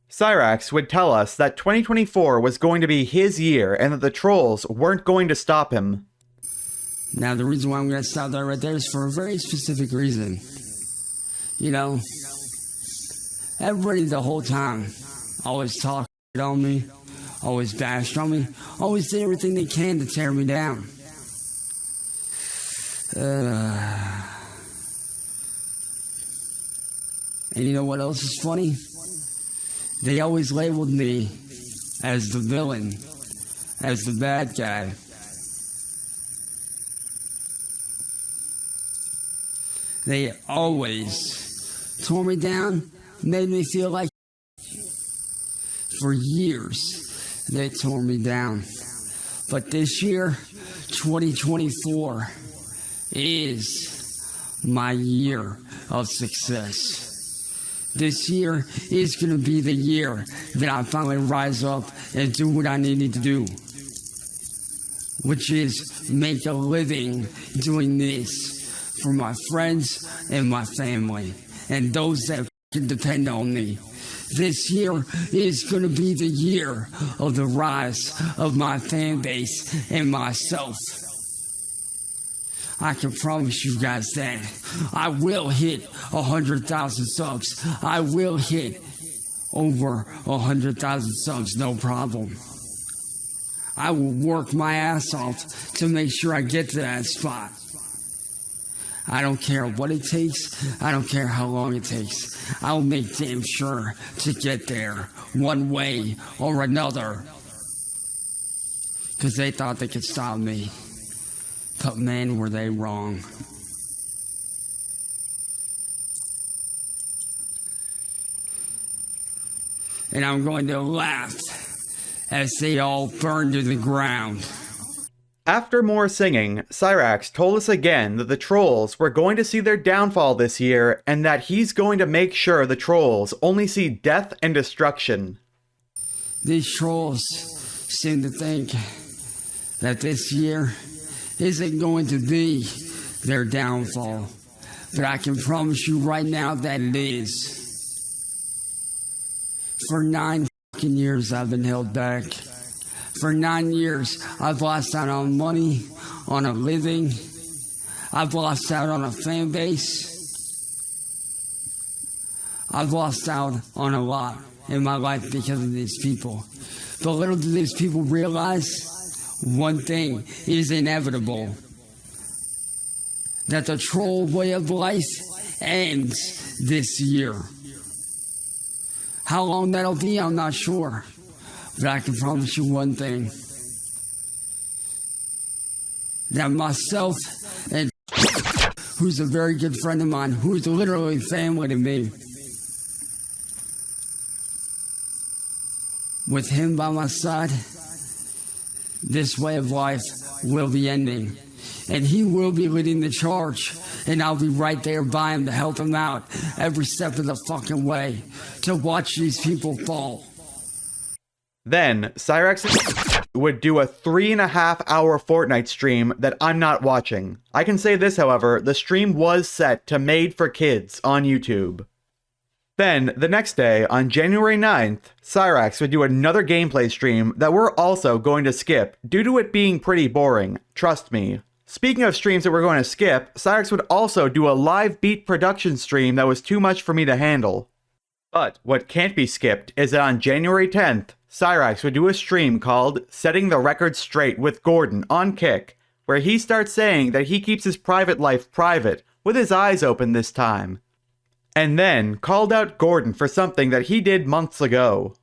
Cyraxx would tell us that 2024 was going to be his year and that the trolls weren't going to stop him. Now, the reason why I'm going to stop that right there is for a very specific reason. You know, everybody the whole time always talked on me, always bashed on me, always did everything they can to tear me down. And you know what else is funny? They always labeled me as the villain, as the bad guy. They always tore me down made me feel like for years. They tore me down. But this year, 2024, is my year of success. This year is going to be the year that I finally rise up and do what I needed to do, which is make a living doing this for my friends and my family and those that can depend on me. This year is going to be the year of the rise of my fan base and myself. I can promise you guys that I will hit 100,000 subs. I will hit over 100,000 subs, no problem. I will work my ass off to make sure I get to that spot. I don't care what it takes. I don't care how long it takes. I'll make damn sure to get there one way or another. Because they thought they could stop me. But man, were they wrong. And I'm going to laugh as they all burn to the ground. After more singing, Cyraxx told us again that the trolls were going to see their downfall this year and that he's going to make sure the trolls only see death and destruction. These trolls seem to think that this year isn't going to be their downfall. But I can promise you right now that it is. For 9 fucking years I've been held back. For 9 years I've lost out on money, on a living. I've lost out on a fan base. I've lost out on a lot in my life because of these people. But little do these people realize, one thing is inevitable. That the troll way of life ends this year. How long that'll be, I'm not sure. But I can promise you one thing. That myself and who's a very good friend of mine, who's literally family to me, with him by my side, this way of life will be ending. And he will be leading the charge. And I'll be right there by him to help him out every step of the fucking way. To watch these people fall. Then, Cyraxx would do a 3.5-hour Fortnite stream that I'm not watching. I can say this, however, the stream was set to Made for Kids on YouTube. Then, the next day, on January 9th, Cyraxx would do another gameplay stream that we're also going to skip, due to it being pretty boring, trust me. Speaking of streams that we're going to skip, Cyraxx would also do a live beat production stream that was too much for me to handle. But what can't be skipped is that on January 10th, Cyraxx would do a stream called Setting the Record Straight with Gordon on Kick, where he starts saying that he keeps his private life private, with his eyes open this time. And then called out Gordon for something that he did months ago.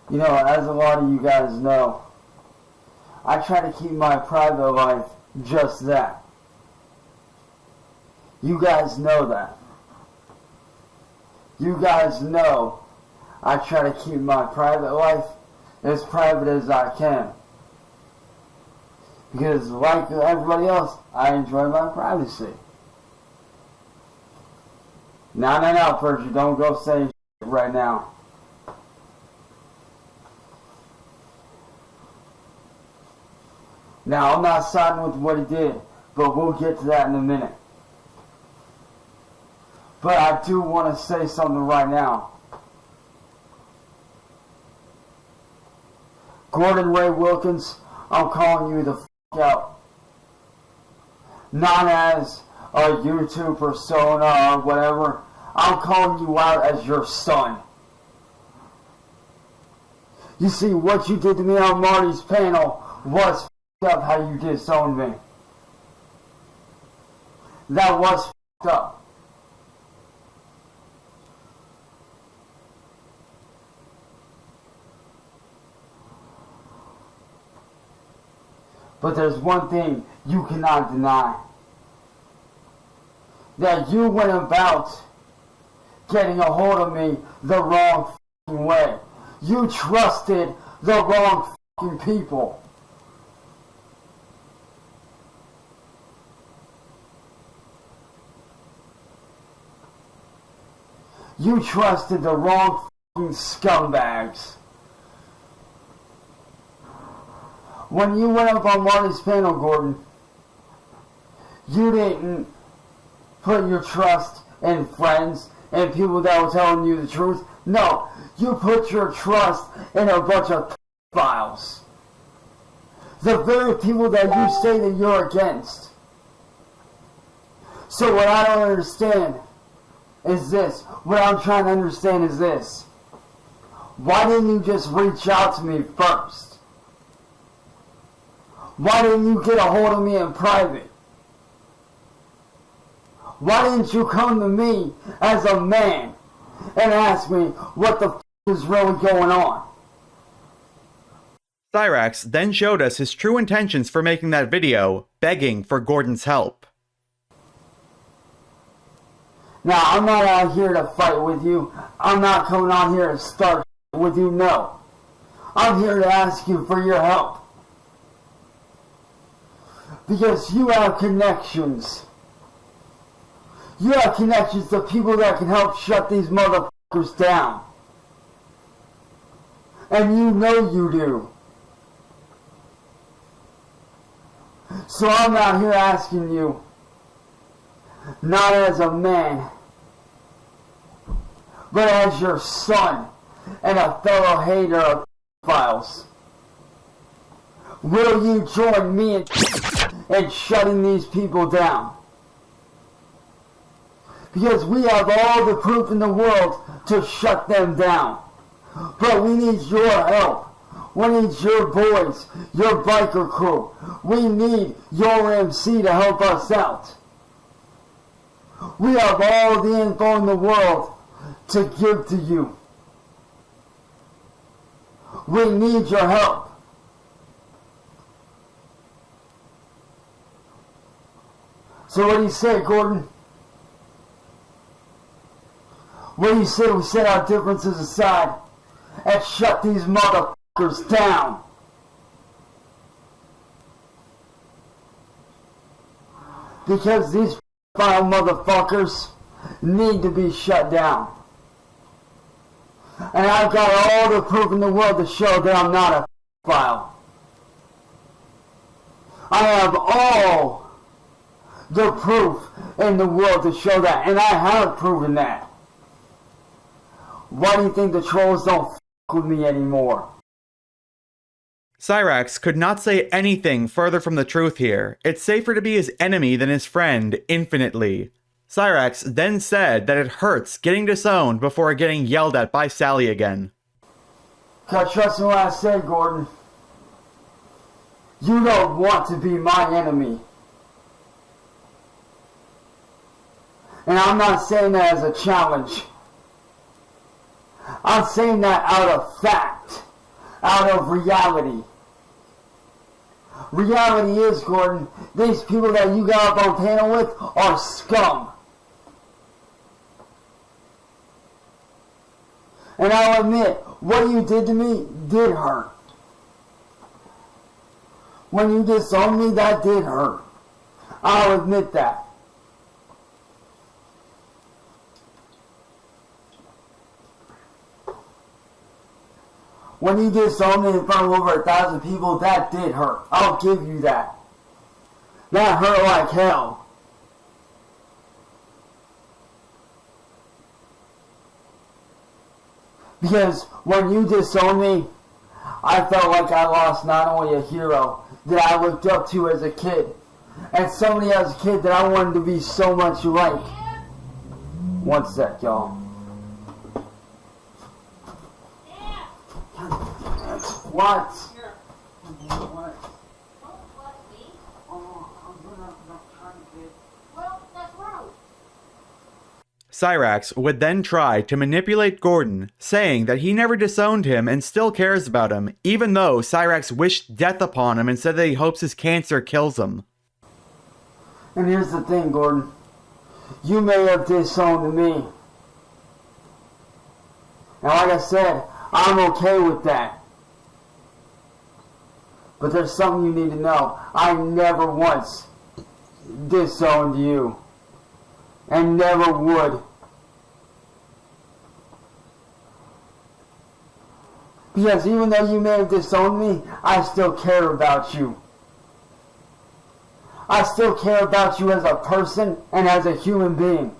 You know, as a lot of you guys know, I try to keep my private life just that. You guys know that. You guys know I try to keep my private life as private as I can. Because like everybody else, I enjoy my privacy. No, Persia, don't go saying shit right now. Now, I'm not siding with what he did, but we'll get to that in a minute. But I do want to say something right now. Gordon Ray Wilkins, I'm calling you the f*** out. Not as a YouTube persona or whatever. I'm calling you out as your son. You see, what you did to me on Marty's panel was f***ed up how you disowned me. That was f***ed up. But there's one thing you cannot deny. that you went about getting a hold of me the wrong way. You trusted the wrong people. You trusted the wrong scumbags. When you went up on Marty's panel, Gordon, you didn't put your trust in friends and people that were telling you the truth. No, you put your trust in a bunch of files. The very people that you say that you're against. So what I don't understand is this. What I'm trying to understand is this. Why didn't you just reach out to me first? Why didn't you get a hold of me in private? Why didn't you come to me as a man and ask me what the is really going on? Cyraxx then showed us his true intentions for making that video, begging for Gordon's help. Now, I'm not out here to fight with you. I'm not coming on here to start with you, no. I'm here to ask you for your help. Because you have connections. You have connections to people that can help shut these motherfuckers down. And you know you do. So I'm out here asking you, not as a man, but as your son and a fellow hater of files. Will you join me in shutting these people down? Because we have all the proof in the world to shut them down. But we need your help. We need your boys, your biker crew. We need your MC to help us out. We have all the info in the world to give to you. We need your help. So what do you say, Gordon? What do you say we set our differences aside and shut these motherfuckers down? Because these file motherfuckers need to be shut down. And I've got all the proof in the world to show that I'm not a file. I have all the proof in the world to show that, and I have proven that. Why do you think the trolls don't f*** with me anymore? Cyraxx could not say anything further from the truth here. It's safer to be his enemy than his friend, infinitely. Cyraxx then said that it hurts getting disowned before getting yelled at by Sally again. Cause trust me when I say, Gordon, you don't want to be my enemy. And I'm not saying that as a challenge. I'm saying that out of fact, out of reality. Reality is, Gordon, these people that you got up on panel with are scum. And I'll admit, what you did to me did hurt. When you disowned me, that did hurt. I'll admit that. When you disowned me in front of over 1,000 people, that did hurt. I'll give you that. That hurt like hell. Because when you disowned me, I felt like I lost not only a hero that I looked up to as a kid, and somebody as a kid that I wanted to be so much like. One sec, y'all. What? What? Cyraxx would then try to manipulate Gordon, saying that he never disowned him and still cares about him, even though Cyraxx wished death upon him and said that he hopes his cancer kills him. And here's the thing, Gordon. You may have disowned me. And like I said, I'm okay with that. But there's something you need to know. I never once disowned you. And never would. Because even though you may have disowned me, I still care about you. I still care about you as a person and as a human being.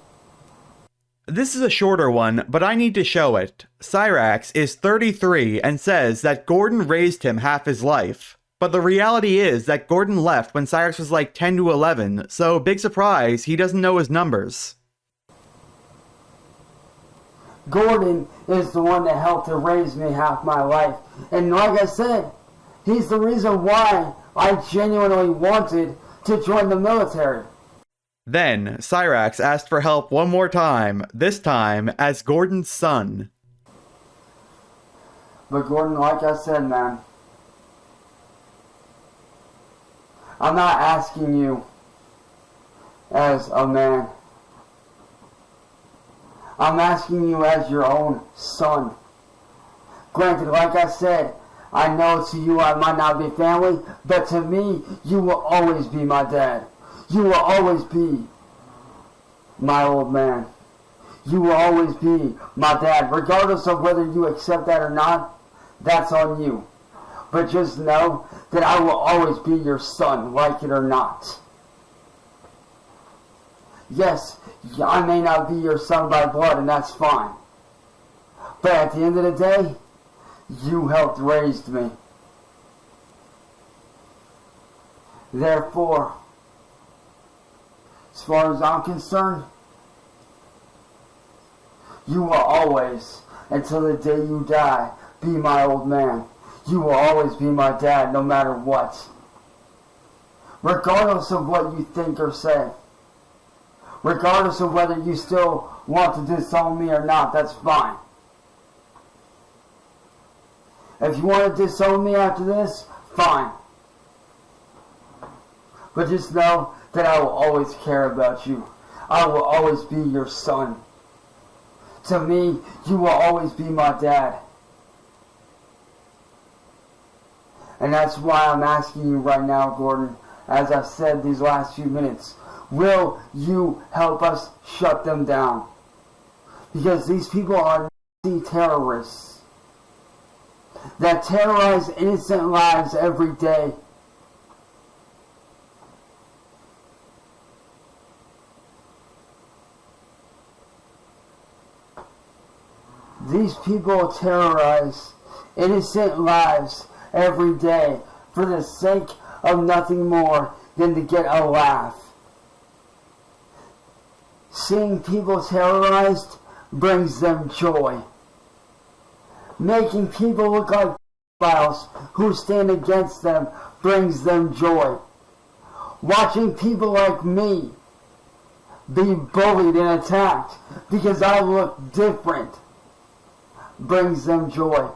This is a shorter one, but I need to show it. Cyraxx is 33 and says that Gordon raised him half his life. But the reality is that Gordon left when Cyraxx was like 10 to 11, so big surprise, he doesn't know his numbers. Gordon is the one that helped to raise me half my life. And like I said, he's the reason why I genuinely wanted to join the military. Then, Cyraxx asked for help one more time, this time as Gordon's son. But Gordon, like I said, man, I'm not asking you as a man. I'm asking you as your own son. Granted, like I said, I know to you I might not be family, but to me, you will always be my dad. You will always be my old man. You will always be my dad. Regardless of whether you accept that or not, that's on you. But just know that I will always be your son, like it or not. Yes, I may not be your son by blood, and that's fine. But at the end of the day, you helped raise me. Therefore, as far as I'm concerned, you will always, until the day you die, be my old man. You will always be my dad, no matter what. Regardless of what you think or say. Regardless of whether you still want to disown me or not, that's fine. If you want to disown me after this, fine. But just know that I will always care about you. I will always be your son. To me, you will always be my dad. And that's why I'm asking you right now, Gordon, as I've said these last few minutes, will you help us shut them down? Because these people are Nazi terrorists that terrorize innocent lives every day. These people terrorize innocent lives every day for the sake of nothing more than to get a laugh. Seeing people terrorized brings them joy. Making people look like pedophiles who stand against them brings them joy. Watching people like me be bullied and attacked because I look different brings them joy.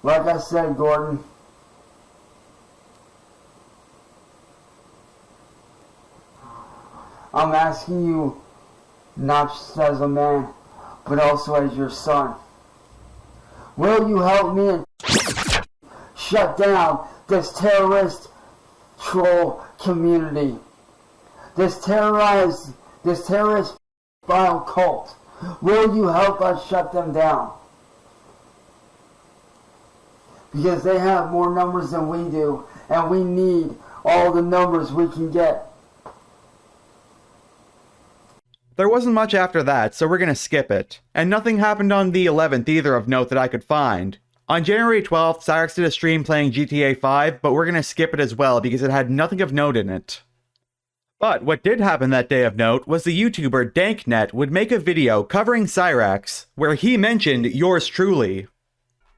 Like I said, Gordon, I'm asking you not just as a man, but also as your son. Will you help me and shut down this terrorist troll community? This terrorist vile cult. Will you help us shut them down? Because they have more numbers than we do, and we need all the numbers we can get. There wasn't much after that, so we're gonna skip it. And nothing happened on the 11th either of note that I could find. On January 12th, Cyraxx did a stream playing GTA 5, but we're gonna skip it as well because it had nothing of note in it. But what did happen that day of note was the YouTuber DankNet would make a video covering Cyraxx, where he mentioned yours truly.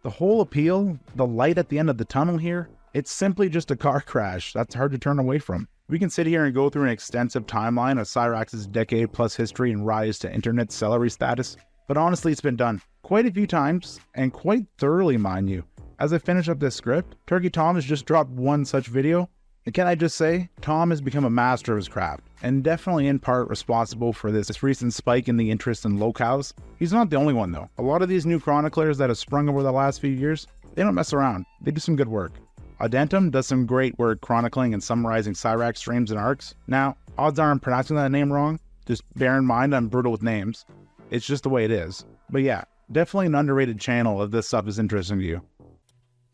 The whole appeal, the light at the end of the tunnel here, it's simply just a car crash that's hard to turn away from. We can sit here and go through an extensive timeline of Cyraxx's decade-plus history and rise to internet celery status, but honestly it's been done quite a few times, and quite thoroughly, mind you. As I finish up this script, Turkey Tom has just dropped one such video, And can I just say, Tom has become a master of his craft, and definitely in part responsible for this recent spike in the interest in locales. He's not the only one though. A lot of these new chroniclers that have sprung over the last few years, they don't mess around. They do some good work. Audentum does some great work chronicling and summarizing Cyraxx streams and arcs. Now, odds are I'm pronouncing that name wrong. Just bear in mind I'm brutal with names. It's just the way it is. But yeah, definitely an underrated channel if this stuff is interesting to you.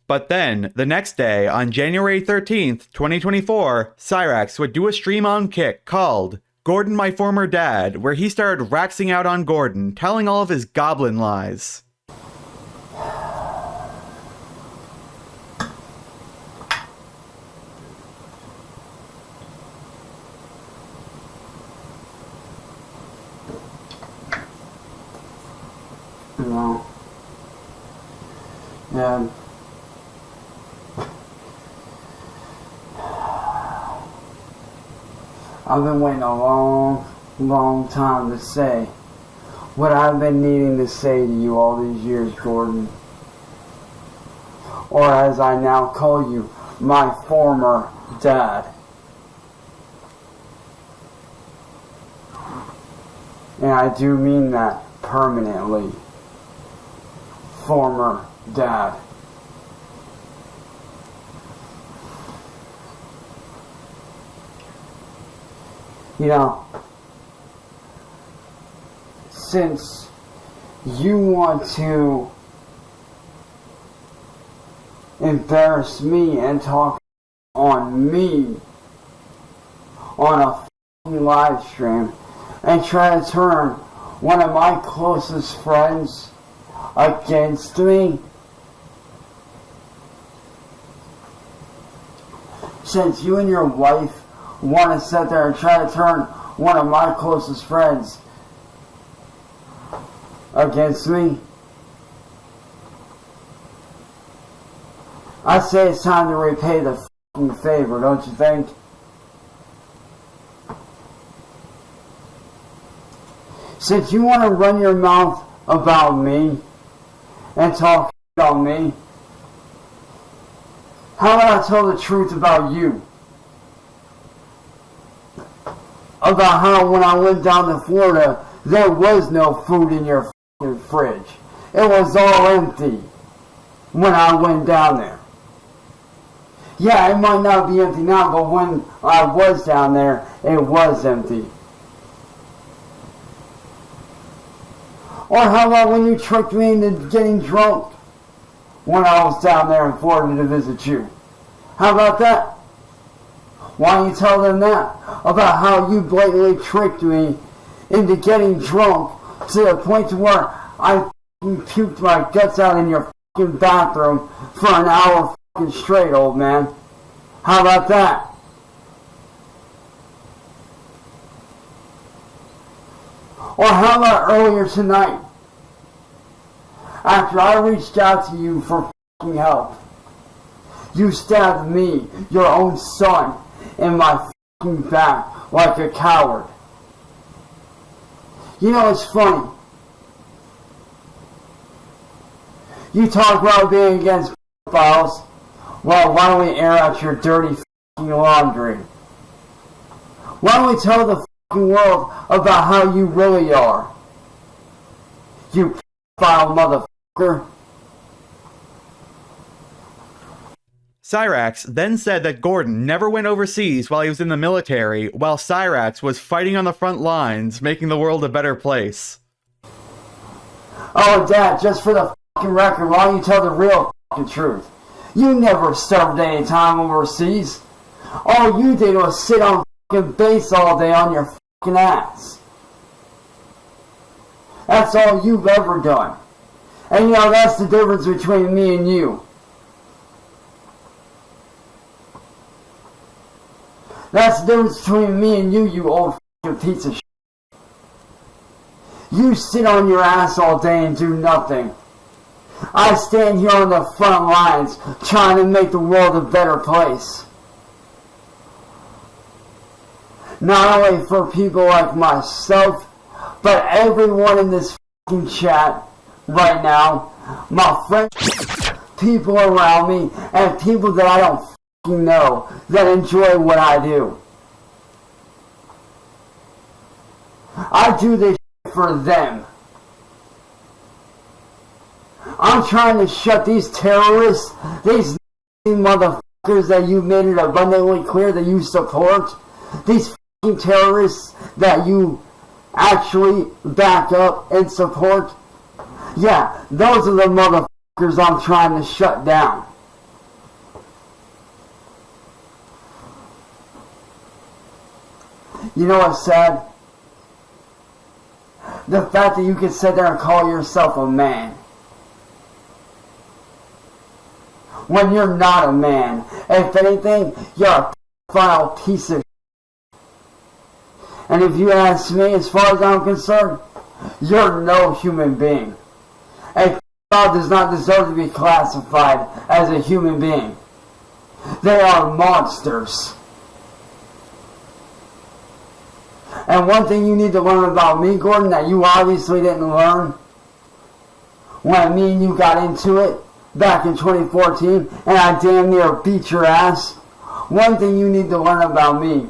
But then, the next day, on January 13th, 2024, Cyraxx would do a stream on Kick called Gordon My Former Dad, where he started raxing out on Gordon, telling all of his goblin lies. No. Yeah. I've been waiting a long time to say what I've been needing to say to you all these years, Gordon. Or as I now call you, my former dad. And I do mean that permanently. Former dad. You know, since you want to embarrass me and talk on me on a f***ing live stream and try to turn one of my closest friends against me, since you and your wife want to sit there and try to turn one of my closest friends against me, I say it's time to repay the f***ing favor, don't you think? Since you want to run your mouth about me and talk on me, how about I tell the truth about you? About how when I went down to Florida, there was no food in your f***ing fridge. It was all empty when I went down there. Yeah, it might not be empty now, but when I was down there, it was empty. Or how about when you tricked me into getting drunk when I was down there in Florida to visit you? How about that? Why don't you tell them that? About how you blatantly tricked me into getting drunk to the point to where I f***ing puked my guts out in your f***ing bathroom for an hour f***ing straight, old man. How about that? Or how about earlier tonight, after I reached out to you for f***ing help, you stabbed me, your own son, in my f***ing back like a coward. You know, it's funny. You talk about being against pedophiles. Well, why don't we air out your dirty f***ing laundry? Why don't we tell the f***ing world about how you really are? You pedophile motherfucker. Cyraxx then said that Gordon never went overseas while he was in the military, while Cyraxx was fighting on the front lines, making the world a better place. Oh, Dad, just for the f***ing record, why don't you tell the real f***ing truth? You never served any time overseas. All you did was sit on f***ing base all day on your f***ing ass. That's all you've ever done. And you know, that's the difference between me and you. That's the difference between me and you old f***ing piece of shit. You sit on your ass all day and do nothing. I stand here on the front lines trying to make the world a better place. Not only for people like myself, but everyone in this f***ing chat right now, my friends, people around me, and people that I don't know that enjoy what I do. I do this for them. I'm trying to shut these terrorists, these motherfuckers that you made it abundantly clear that you support, these fucking terrorists that you actually back up and support. Yeah, those are the motherfuckers I'm trying to shut down. You know what's sad? The fact that you can sit there and call yourself a man when you're not a man. If anything, you're a vile piece of shit. And if you ask me, as far as I'm concerned, you're no human being. A dog does not deserve to be classified as a human being. They are monsters. And one thing you need to learn about me, Gordon, that you obviously didn't learn when me and you got into it back in 2014 and I damn near beat your ass. One thing you need to learn about me,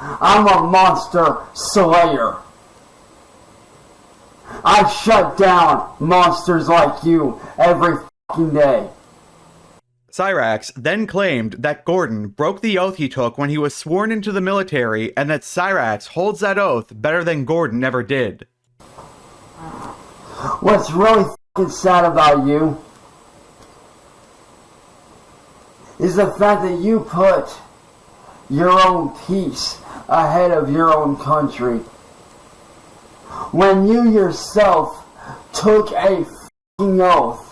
I'm a monster slayer. I shut down monsters like you every fucking day. Cyraxx then claimed that Gordon broke the oath he took when he was sworn into the military and that Cyraxx holds that oath better than Gordon ever did. What's really fucking sad about you is the fact that you put your own peace ahead of your own country. When you yourself took a fucking oath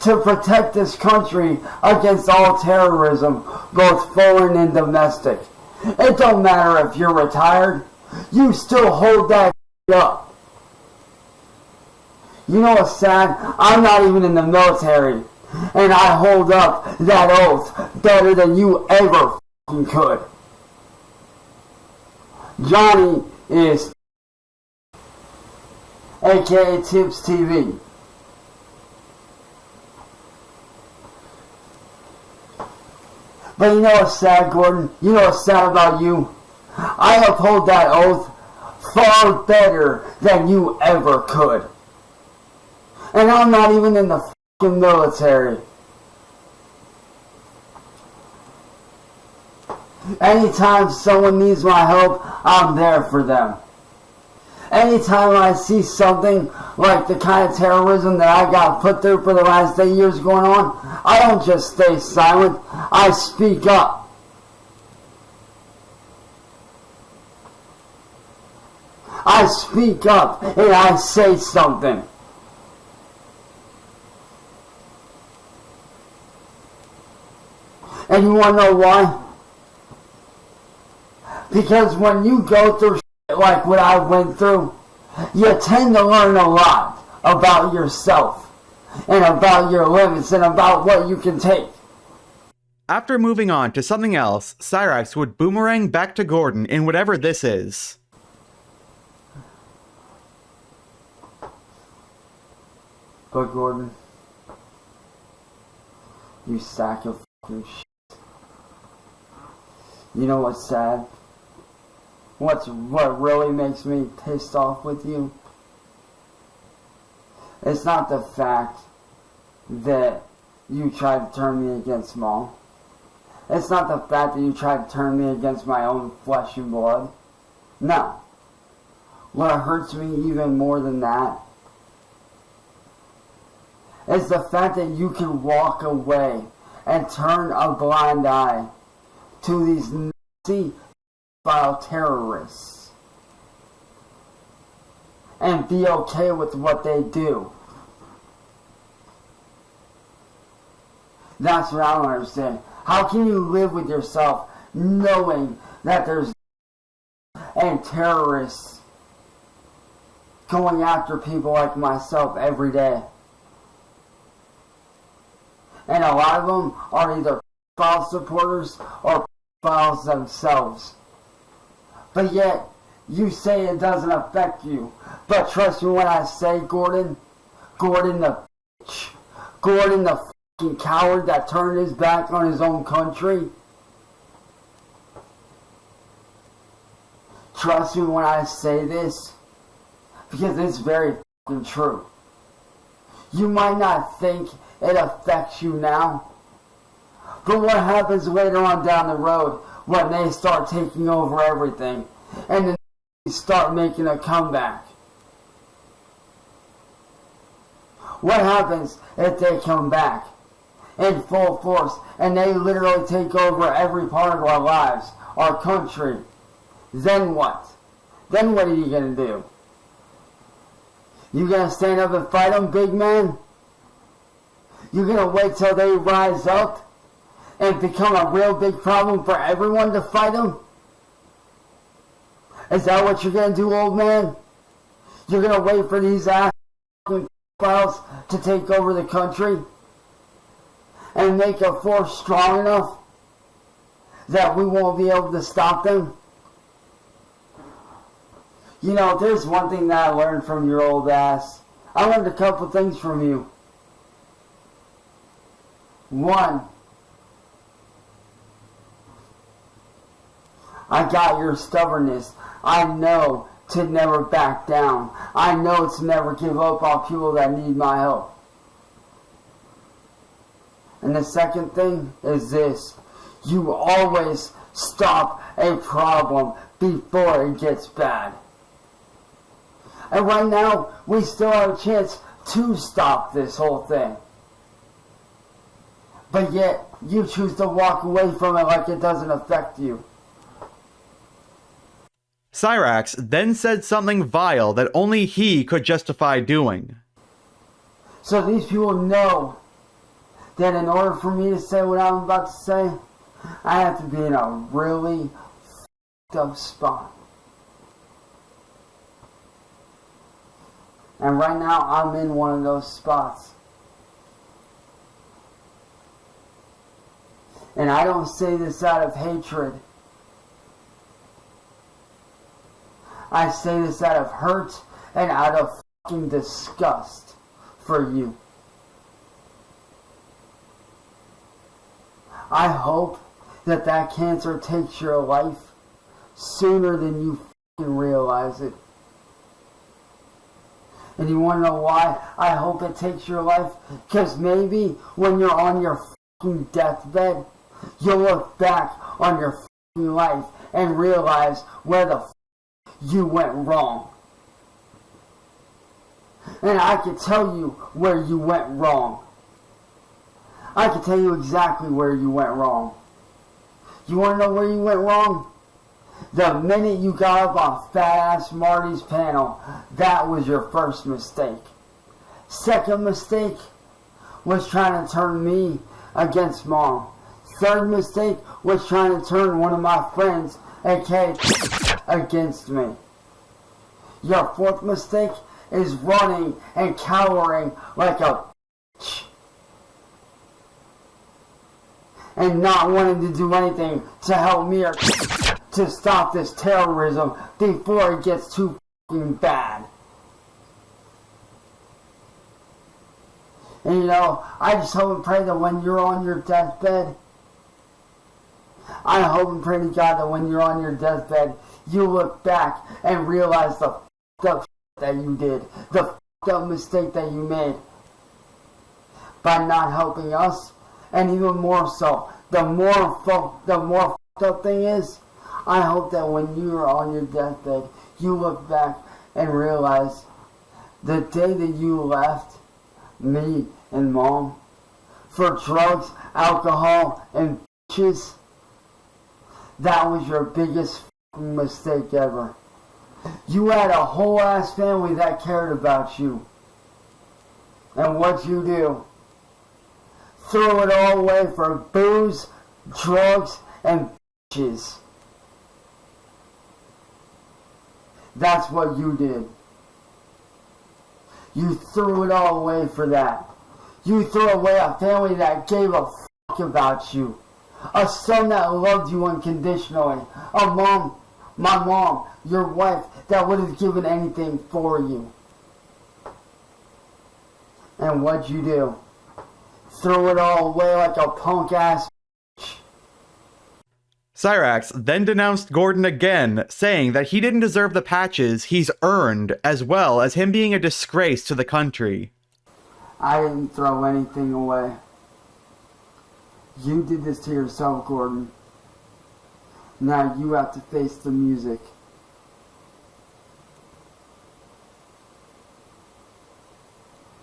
to protect this country against all terrorism, both foreign and domestic. It don't matter if you're retired, you still hold that up. You know what's sad? I'm not even in the military, and I hold up that oath better than you ever fucking could. Johnny is aka Tips TV. But you know what's sad, Gordon? You know what's sad about you? I uphold that oath far better than you ever could. And I'm not even in the fucking military. Anytime someone needs my help, I'm there for them. Anytime I see something like the kind of terrorism that I got put through for the last 8 years going on, I don't just stay silent, I speak up. I speak up and I say something. And you want to know why? Because when you go through like what I went through, you tend to learn a lot about yourself and about your limits and about what you can take. After moving on to something else, Cyraxx would boomerang back to Gordon in whatever this is. But Gordon, you sack of fucking shit. You know what's sad? What really makes me pissed off with you? It's not the fact that you tried to turn me against Maul. It's not the fact that you tried to turn me against my own flesh and blood. No. What hurts me even more than that is the fact that you can walk away and turn a blind eye to these Nazi vile terrorists and be okay with what they do. That's what I don't understand. How can you live with yourself knowing that there's and terrorists going after people like myself every day? And a lot of them are either file supporters or files themselves. But yet, you say it doesn't affect you. But trust me when I say, Gordon the bitch, Gordon the coward that turned his back on his own country? Trust me when I say this, because it's very true. You might not think it affects you now, but what happens later on down the road when they start taking over everything and then they start making a comeback? What happens if they come back in full force and they literally take over every part of our lives, our country? Then what? Then what are you going to do? You going to stand up and fight them, big man? You going to wait till they rise up and become a real big problem for everyone to fight them? Is that what you're going to do, old man? You're going to wait for these files to take over the country and make a force strong enough that we won't be able to stop them? You know, there's one thing that I learned from your old ass. I learned a couple things from you. One, I got your stubbornness. I know to never back down. I know to never give up on people that need my help. And the second thing is this. You always stop a problem before it gets bad. And right now, we still have a chance to stop this whole thing. But yet, you choose to walk away from it like it doesn't affect you. Cyraxx then said something vile that only he could justify doing. So these people know that in order for me to say what I'm about to say, I have to be in a really f***ed up spot. And right now, I'm in one of those spots. And I don't say this out of hatred. I say this out of hurt and out of fucking disgust for you. I hope that that cancer takes your life sooner than you fucking realize it. And you want to know why I hope it takes your life? Because maybe when you're on your fucking deathbed, you'll look back on your fucking life and realize where the you went wrong. And I can tell you where you went wrong. I can tell you exactly where you went wrong. You want to know where you went wrong? The minute you got up on Fat Ass Marty's panel, that was your first mistake. Second mistake was trying to turn me against Mom. Third mistake was trying to turn one of my friends, aka against me. Your fourth mistake is running and cowering like a bitch. And not wanting to do anything to help me or to stop this terrorism before it gets too fucking bad. And you know, I just hope and pray that when you're on your deathbed, I hope and pray to God that when you're on your deathbed, you look back and realize the f***ed up that you did, the f***ed up mistake that you made by not helping us, and even more so, the more f***ed up thing is, I hope that when you are on your deathbed, you look back and realize the day that you left me and Mom for drugs, alcohol, and bitches, that was your biggest f***ing mistake ever. You had a whole ass family that cared about you. And what'd you do? Throw it all away for booze, drugs, and bitches. That's what you did. You threw it all away for that. You threw away a family that gave a fuck about you. A son that loved you unconditionally. A mom, my mom, your wife, that would have given anything for you. And what'd you do? threw it all away like a punk ass. Cyraxx then denounced Gordon again, saying that he didn't deserve the patches he's earned, as well as him being a disgrace to the country. I didn't throw anything away. You did this to yourself, Gordon. Now you have to face the music.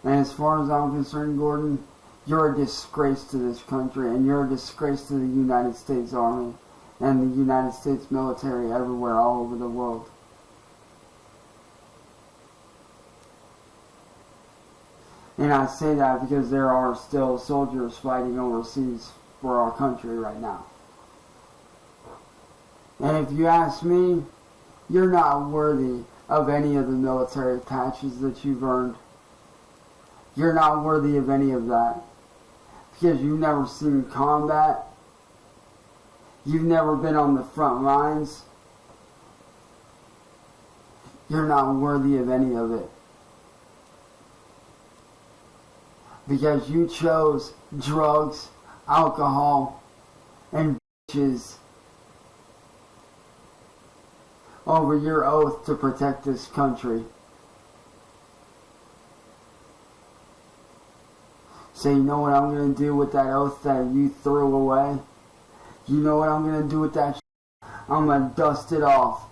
And as far as I'm concerned, Gordon, you're a disgrace to this country, and you're a disgrace to the United States Army and the United States military everywhere, all over the world. And I say that because there are still soldiers fighting overseas for our country right now. And if you ask me, you're not worthy of any of the military patches that you've earned. You're not worthy of any of that. Because you've never seen combat. You've never been on the front lines. You're not worthy of any of it. Because you chose drugs, alcohol, and bitches over your oath to protect this country. So you know what I'm going to do with that oath that you threw away? You know what I'm going to do with that shit? I'm going to dust it off.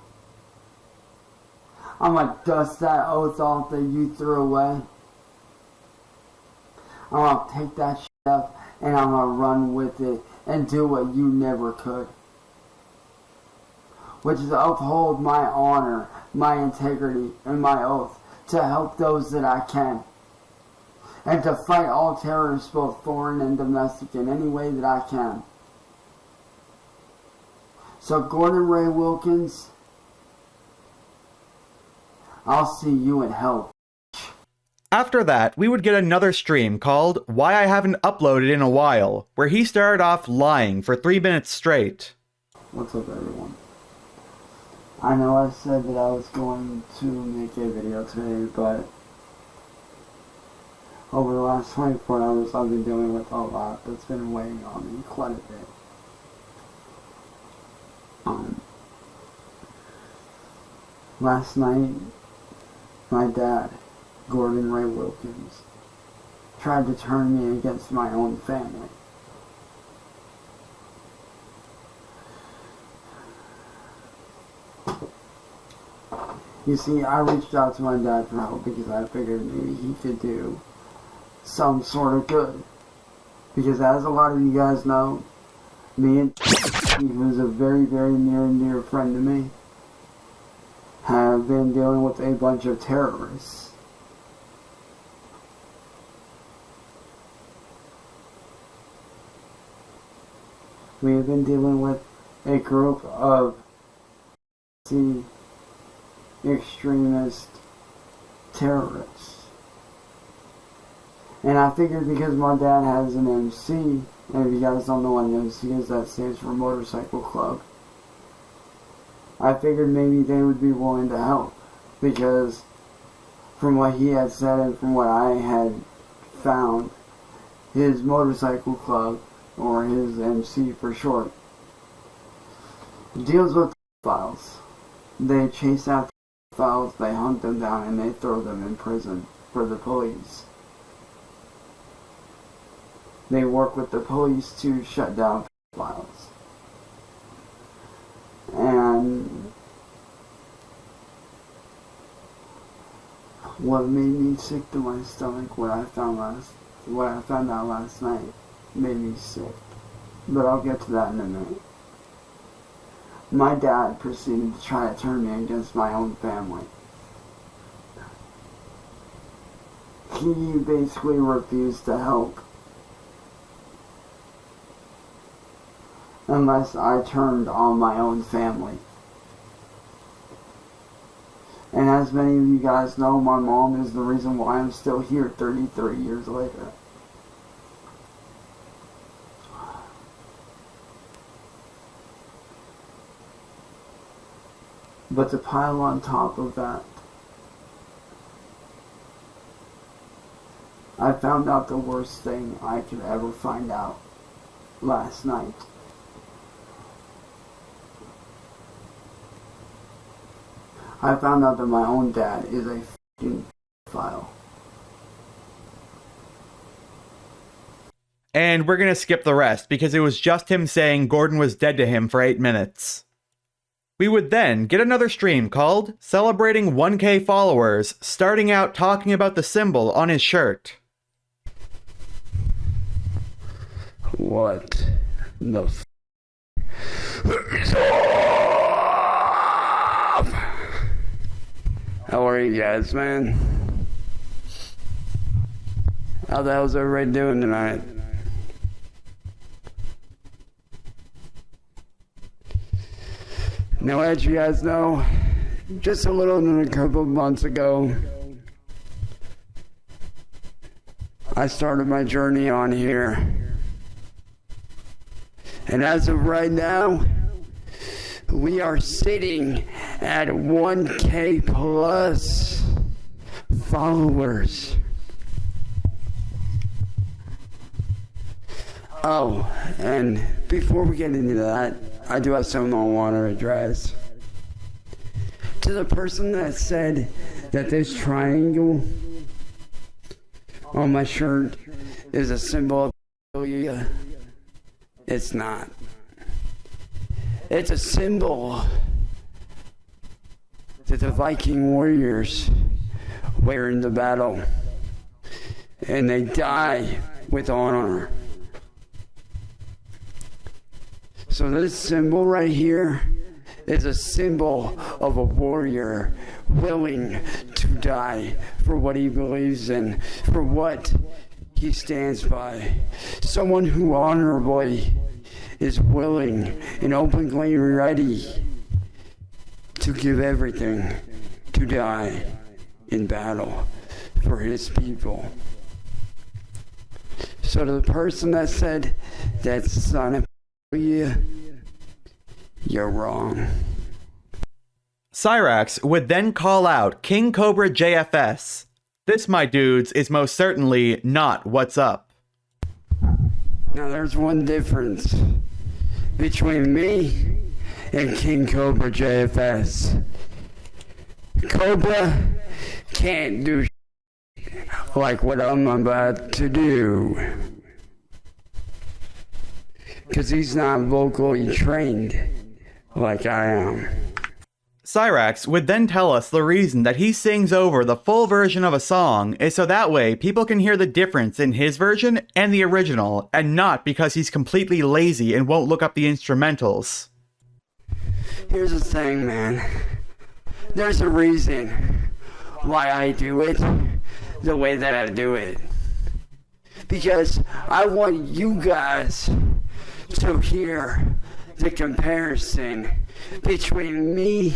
I'm going to dust that oath off that you threw away. I'm going to take that shit up and I'm going to run with it and do what you never could. Which is uphold my honor, my integrity, and my oath to help those that I can. And to fight all terrorists, both foreign and domestic, in any way that I can. So Gordon Ray Wilkins, I'll see you in hell. After that, we would get another stream called Why I Haven't Uploaded in a While, where he started off lying for 3 minutes straight. What's up, everyone? I know I said that I was going to make a video today, but over the last 24 hours I've been dealing with a lot that's been weighing on me quite a bit. Last night, my dad, Gordon Ray Wilkins, tried to turn me against my own family. You see, I reached out to my dad for help because I figured maybe he could do some sort of good. Because as a lot of you guys know, me and who's a very, very near and dear friend to me, have been dealing with a bunch of terrorists. We have been dealing with a group of extremist terrorists. And I figured because my dad has an MC, and if you guys don't know what an MC is, that stands for Motorcycle Club, I figured maybe they would be willing to help. Because from what he had said and from what I had found, his motorcycle club, or his MC for short, deals with files. They chase after files, they hunt them down, and they throw them in prison for the police. They work with the police to shut down files. And what made me sick to my stomach, what I found out last night, made me sick. But I'll get to that in a minute. My dad proceeded to try to turn me against my own family. He basically refused to help unless I turned on my own family. And as many of you guys know, my mom is the reason why I'm still here 33 years later. But to pile on top of that, I found out the worst thing I could ever find out last night. I found out that my own dad is a f***ing pedophile. And we're gonna skip the rest because it was just him saying Gordon was dead to him for 8 minutes. We would then get another stream called Celebrating 1K Followers, starting out talking about the symbol on his shirt. What the f***? How are you guys, man? How the hell's everybody doing tonight? Now, as you guys know, just a little than a couple of months ago, I started my journey on here. And as of right now, we are sitting at 1K plus followers. Oh, and before we get into that, I do have something I want to address. To the person that said that this triangle on my shirt is a symbol of mafia, it's not. It's a symbol that the Viking warriors wear in the battle, and they die with honor. So this symbol right here is a symbol of a warrior willing to die for what he believes in, for what he stands by. Someone who honorably is willing and openly ready to give everything to die in battle for his people. So to the person that said that's not a you're wrong. Cyraxx would then call out King Cobra JFS. This, my dudes, is most certainly not what's up. Now there's one difference between me and King Cobra JFS. Cobra can't do like what I'm about to do, because he's not vocally trained like I am. Cyraxx would then tell us the reason that he sings over the full version of a song is so that way people can hear the difference in his version and the original, and not because he's completely lazy and won't look up the instrumentals. Here's the thing, man. There's a reason why I do it the way that I do it. Because I want you guys to hear the comparison between me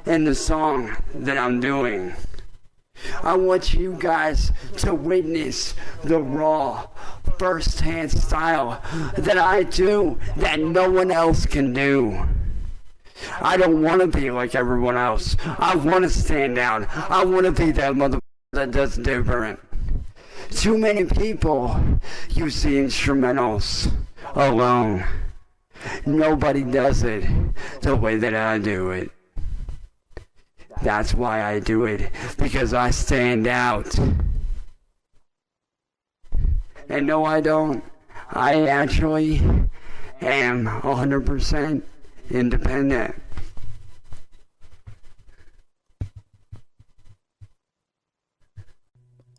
and the song that I'm doing. I want you guys to witness the raw, first-hand style that I do that no one else can do. I don't want to be like everyone else. I want to stand out. I want to be that motherfucker that does different. Too many people use the instrumentals alone. Nobody does it the way that I do it. That's why I do it, because I stand out. And no, I don't. I actually am 100% independent.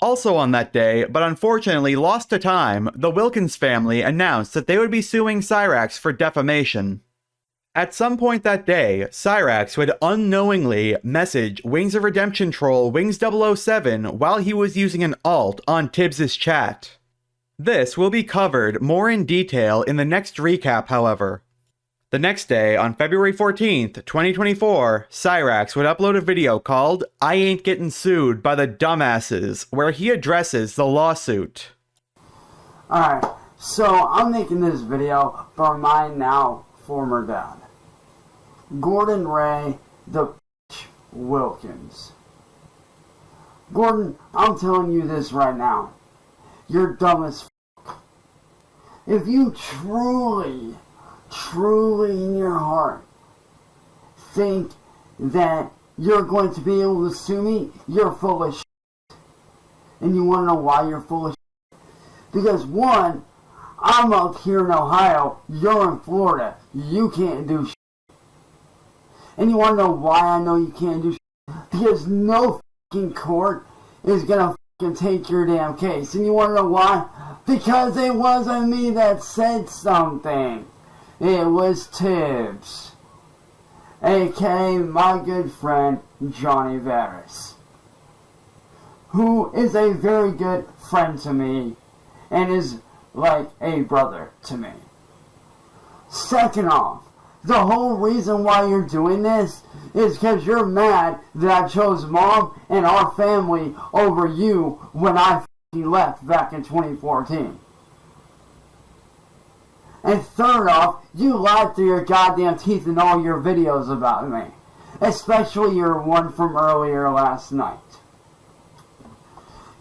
Also on that day, but unfortunately lost to time, the Wilkins family announced that they would be suing Cyraxx for defamation. At some point that day, Cyraxx would unknowingly message Wings of Redemption troll Wings007 while he was using an alt on Tibbs' chat. This will be covered more in detail in the next recap, however. The next day, on February 14th, 2024, Cyraxx would upload a video called I Ain't Getting Sued by the Dumbasses, where he addresses the lawsuit. Alright, so I'm making this video for my now former dad, Gordon Ray the Wilkins. Gordon, I'm telling you this right now. you're dumb as f***. If you truly, truly in your heart think that you're going to be able to sue me, you're full of shit. And you want to know why you're full of shit? Because one, I'm up here in Ohio, you're in Florida, you can't do shit. And you want to know why I know you can't do shit? Because no fucking court is gonna fucking take your damn case. And you want to know why? Because it wasn't me that said something. It was Tibbs, aka my good friend Johnny Varys, who is a very good friend to me and is like a brother to me. Second off, the whole reason why you're doing this is because you're mad that I chose Mom and our family over you when I f***ing left back in 2014. And third off, you lied through your goddamn teeth in all your videos about me. Especially your one from earlier last night.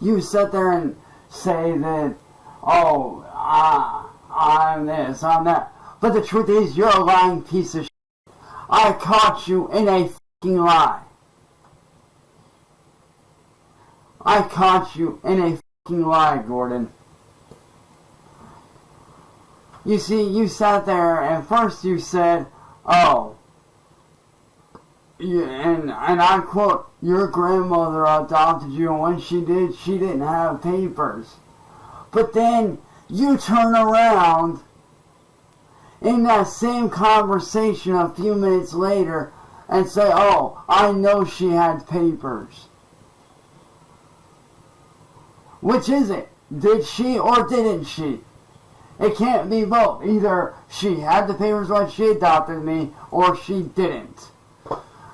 You sit there and say that, oh, I'm this, I'm that. But the truth is, you're a lying piece of shit. I caught you in a f***ing lie. I caught you in a f***ing lie, Gordon. You see, you sat there and first you said, oh, and I quote, your grandmother adopted you, and when she did, she didn't have papers. But then you turn around in that same conversation a few minutes later and say, oh, I know she had papers. Which is it? Did she or didn't she? It can't be both. Either she had the papers when she adopted me, or she didn't.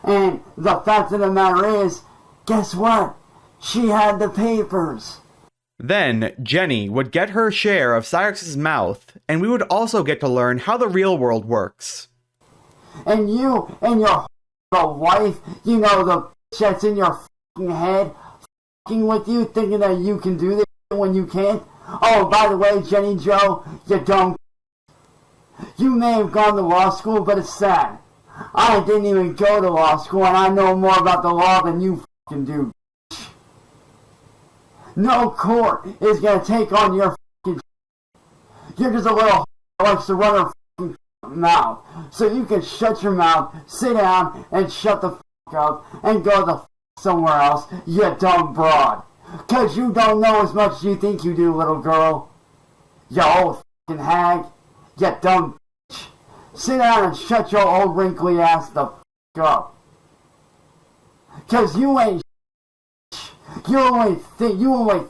And the fact of the matter is, guess what? She had the papers. Then, Jenny would get her share of Cyraxx's mouth, and we would also get to learn how the real world works. And you and your wife, you know, the bitch that's in your f***ing head, f***ing with you, thinking that you can do this when you can't. Oh, by the way, Jenny Joe, you don't. You may have gone to law school, but it's sad. I didn't even go to law school, and I know more about the law than you f***ing do. No court is going to take on your f***ing. You're just a little that likes to run her f***ing mouth. So you can shut your mouth, sit down, and shut the f*** up, and go the f*** somewhere else, you dumb broad. Cause you don't know as much as you think you do, little girl. You old f***ing hag. You dumb bitch. Sit down and shut your old wrinkly ass the f*** up. Cause you ain't sh**. You only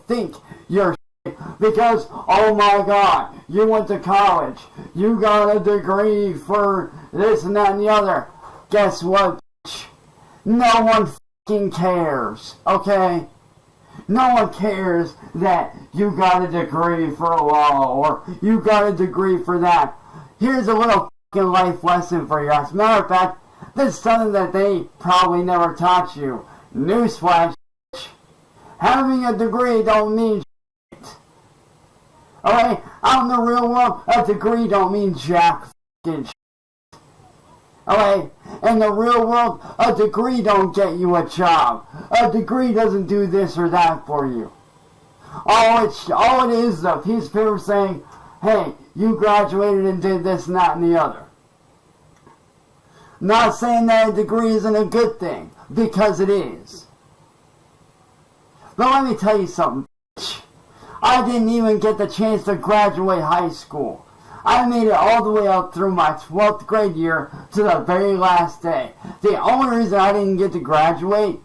think you're sh**. Because, oh my god, you went to college. You got a degree for this and that and the other. Guess what, bitch? No one f***ing cares, okay? No one cares that you got a degree for law or you got a degree for that. Here's a little f***ing life lesson for you. As a matter of fact, this is something that they probably never taught you. Newsflash, having a degree don't mean shit. Alright? Out in the real world, a degree don't mean jack f***ing shit. Alright? In the real world, a degree don't get you a job. A degree doesn't do this or that for you. All it is a piece of paper saying, hey, you graduated and did this and that and the other. Not saying that a degree isn't a good thing, because it is. But let me tell you something. I didn't even get the chance to graduate high school. I made it all the way up through my 12th grade year to the very last day. The only reason I didn't get to graduate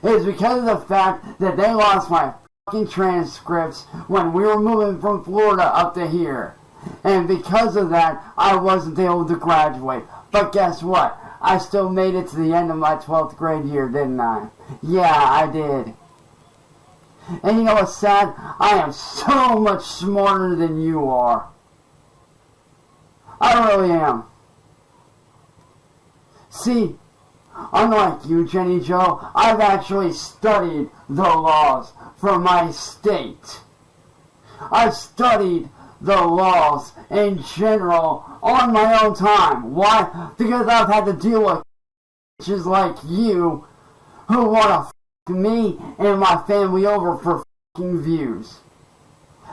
is because of the fact that they lost my fucking transcripts when we were moving from Florida up to here. And because of that, I wasn't able to graduate. But guess what? I still made it to the end of my 12th grade year, didn't I? Yeah, I did. And you know what's sad? I am so much smarter than you are. I really am. See, unlike you, Jenny Joe, I've actually studied the laws for my state. I've studied the laws in general on my own time. Why? Because I've had to deal with bitches like you who want to f*** me and my family over for f***ing views.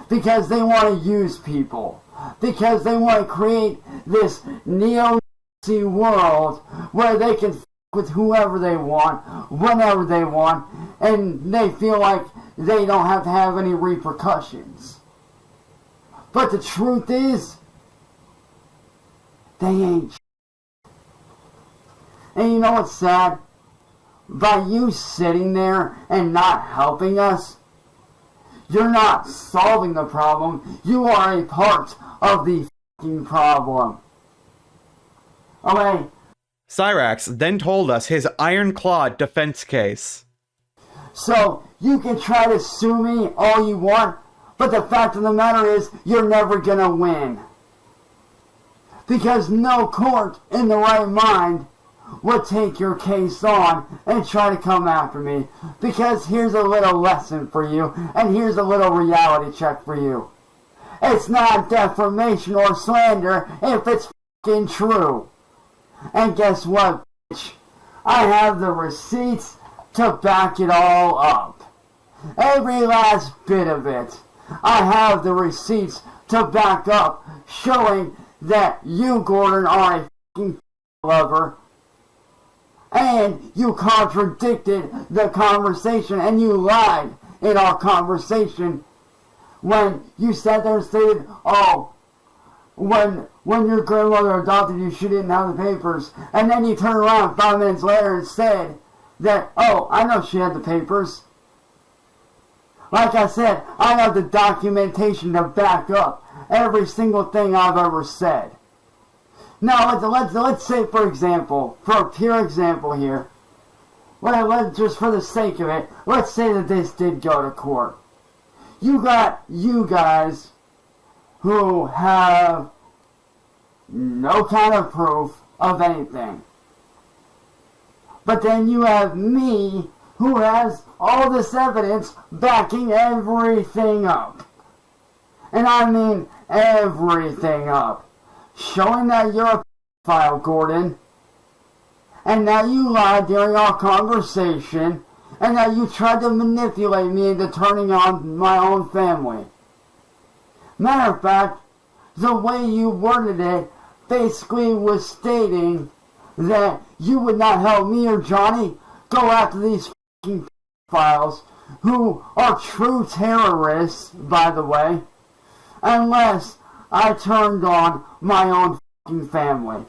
Because they want to use people. Because they want to create this neo-Nazi world where they can f*** with whoever they want, whenever they want, and they feel like they don't have to have any repercussions. But the truth is, they ain't. And you know what's sad? By you sitting there and not helping us, you're not solving the problem. You are a part of the f***ing problem. Okay? Cyraxx then told us his ironclad defense case. So, you can try to sue me all you want, but the fact of the matter is, you're never gonna win. Because no court in the right mind would take your case on and try to come after me. Because here's a little lesson for you, and here's a little reality check for you. It's not defamation or slander if it's f***ing true. And guess what, bitch? I have the receipts to back it all up. Every last bit of it. I have the receipts to back up, showing that you, Gordon, are a f***ing lover. And you contradicted the conversation, and you lied in our conversation when you sat there and stated, oh, when your grandmother adopted you, she didn't have the papers. And then you turned around 5 minutes later and said that, oh, I know she had the papers. Like I said, I have the documentation to back up every single thing I've ever said. Now, let's say, for example, for a pure example here, let's just for the sake of it, let's say that this did go to court. You got you guys who have no kind of proof of anything. But then you have me who has all this evidence backing everything up. And I mean everything up. Showing that you're a pedophile, Gordon. And that you lied during our conversation. And that you tried to manipulate me into turning on my own family. Matter of fact, the way you worded it basically was stating that you would not help me or Johnny go after these f***ing pedophiles who are true terrorists, by the way, unless I turned on my own f***ing family.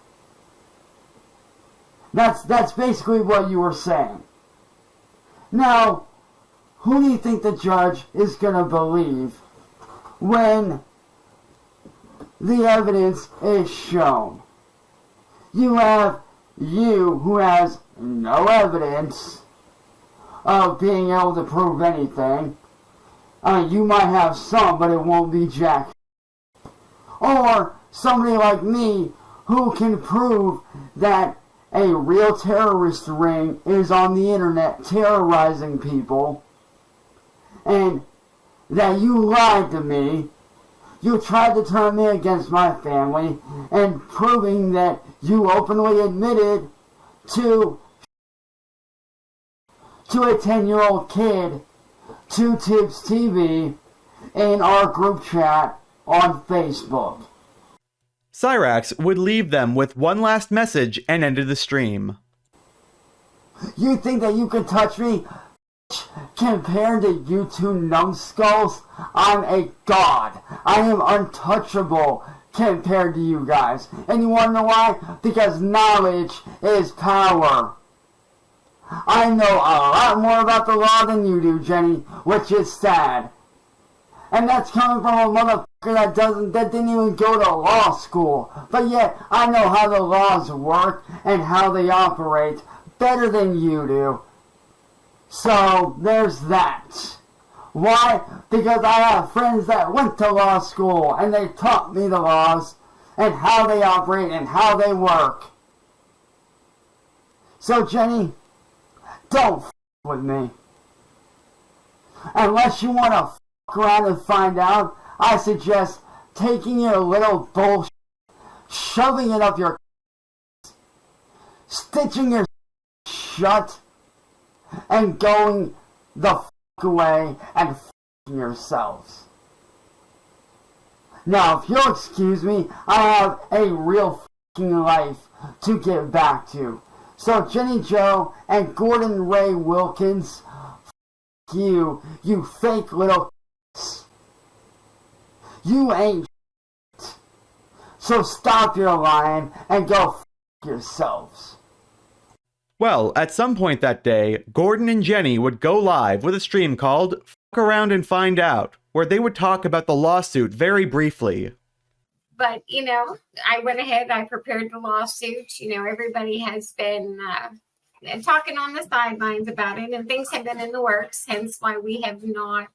That's basically what you were saying. Now, who do you think the judge is going to believe when the evidence is shown? You have you who has no evidence of being able to prove anything. I mean, you might have some, but it won't be jack. Or somebody like me who can prove that a real terrorist ring is on the internet terrorizing people, and that you lied to me. You tried to turn me against my family, and proving that you openly admitted to a 10-year-old kid to Tips TV in our group chat on Facebook. Cyraxx would leave them with one last message and ended the stream. You think that you can touch me? Compared to you two numbskulls, I'm a god. I am untouchable compared to you guys. And you want to know why? Because knowledge is power. I know a lot more about the law than you do, Jenny, which is sad. And that's coming from a motherfucker that didn't even go to law school. But yet, I know how the laws work and how they operate better than you do. So, there's that. Why? Because I have friends that went to law school and they taught me the laws and how they operate and how they work. So, Jenny, don't f*** with me. Unless you want to f*** around and find out, I suggest taking your little bullshit, shoving it up your stitching your shut, and going the f*** away and f***ing yourselves. Now, if you'll excuse me, I have a real f***ing life to get back to. So, Jenny Joe and Gordon Ray Wilkins, f*** you fake little c***s. You ain't shit. So stop your lying and go f*** yourselves. Well, at some point that day, Gordon and Jenny would go live with a stream called Fuck Around and Find Out, where they would talk about the lawsuit very briefly. But, you know, I went ahead, I prepared the lawsuit. You know, everybody has been talking on the sidelines about it, and things have been in the works, hence why we have not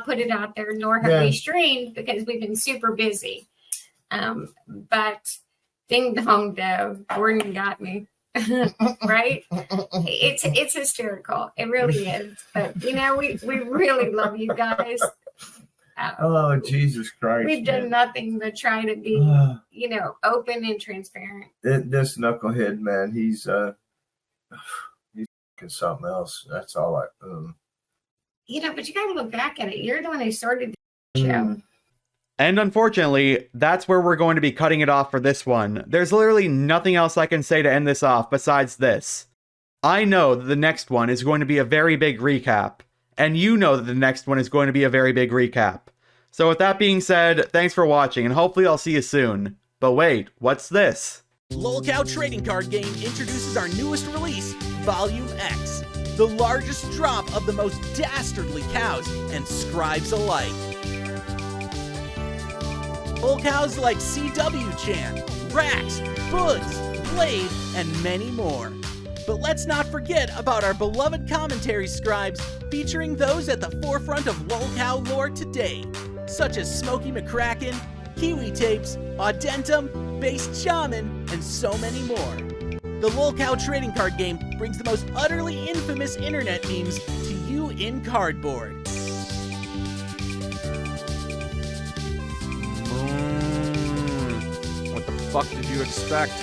put it out there, nor have we streamed, because we've been super busy. But ding dong though, Gordon got me. Right? It's hysterical. It really is. But you know, we really love you guys. Oh, Jesus Christ. We've done nothing but try to be, you know, open and transparent. This knucklehead, man, he's something else. That's all I You know, but you gotta look back at it. You're the one who started the show. And unfortunately, that's where we're going to be cutting it off for this one. There's literally nothing else I can say to end this off besides this. I know that the next one is going to be a very big recap, and you know that the next one is going to be a very big recap. So with that being said, thanks for watching, and hopefully I'll see you soon. But wait, what's this? Lolcow Trading Card Game introduces our newest release, Volume X, the largest drop of the most dastardly cows and scribes alike. Lolcows like CW-chan, Raxxes, Buds, Blade, and many more. But let's not forget about our beloved commentary scribes featuring those at the forefront of Lolcow lore today, such as Smokey McCracken, Kiwi Tapes, Audentum, Based Shaman, and so many more. The Lolcow Trading Card Game brings the most utterly infamous internet memes to you in cardboard. What the fuck did you expect?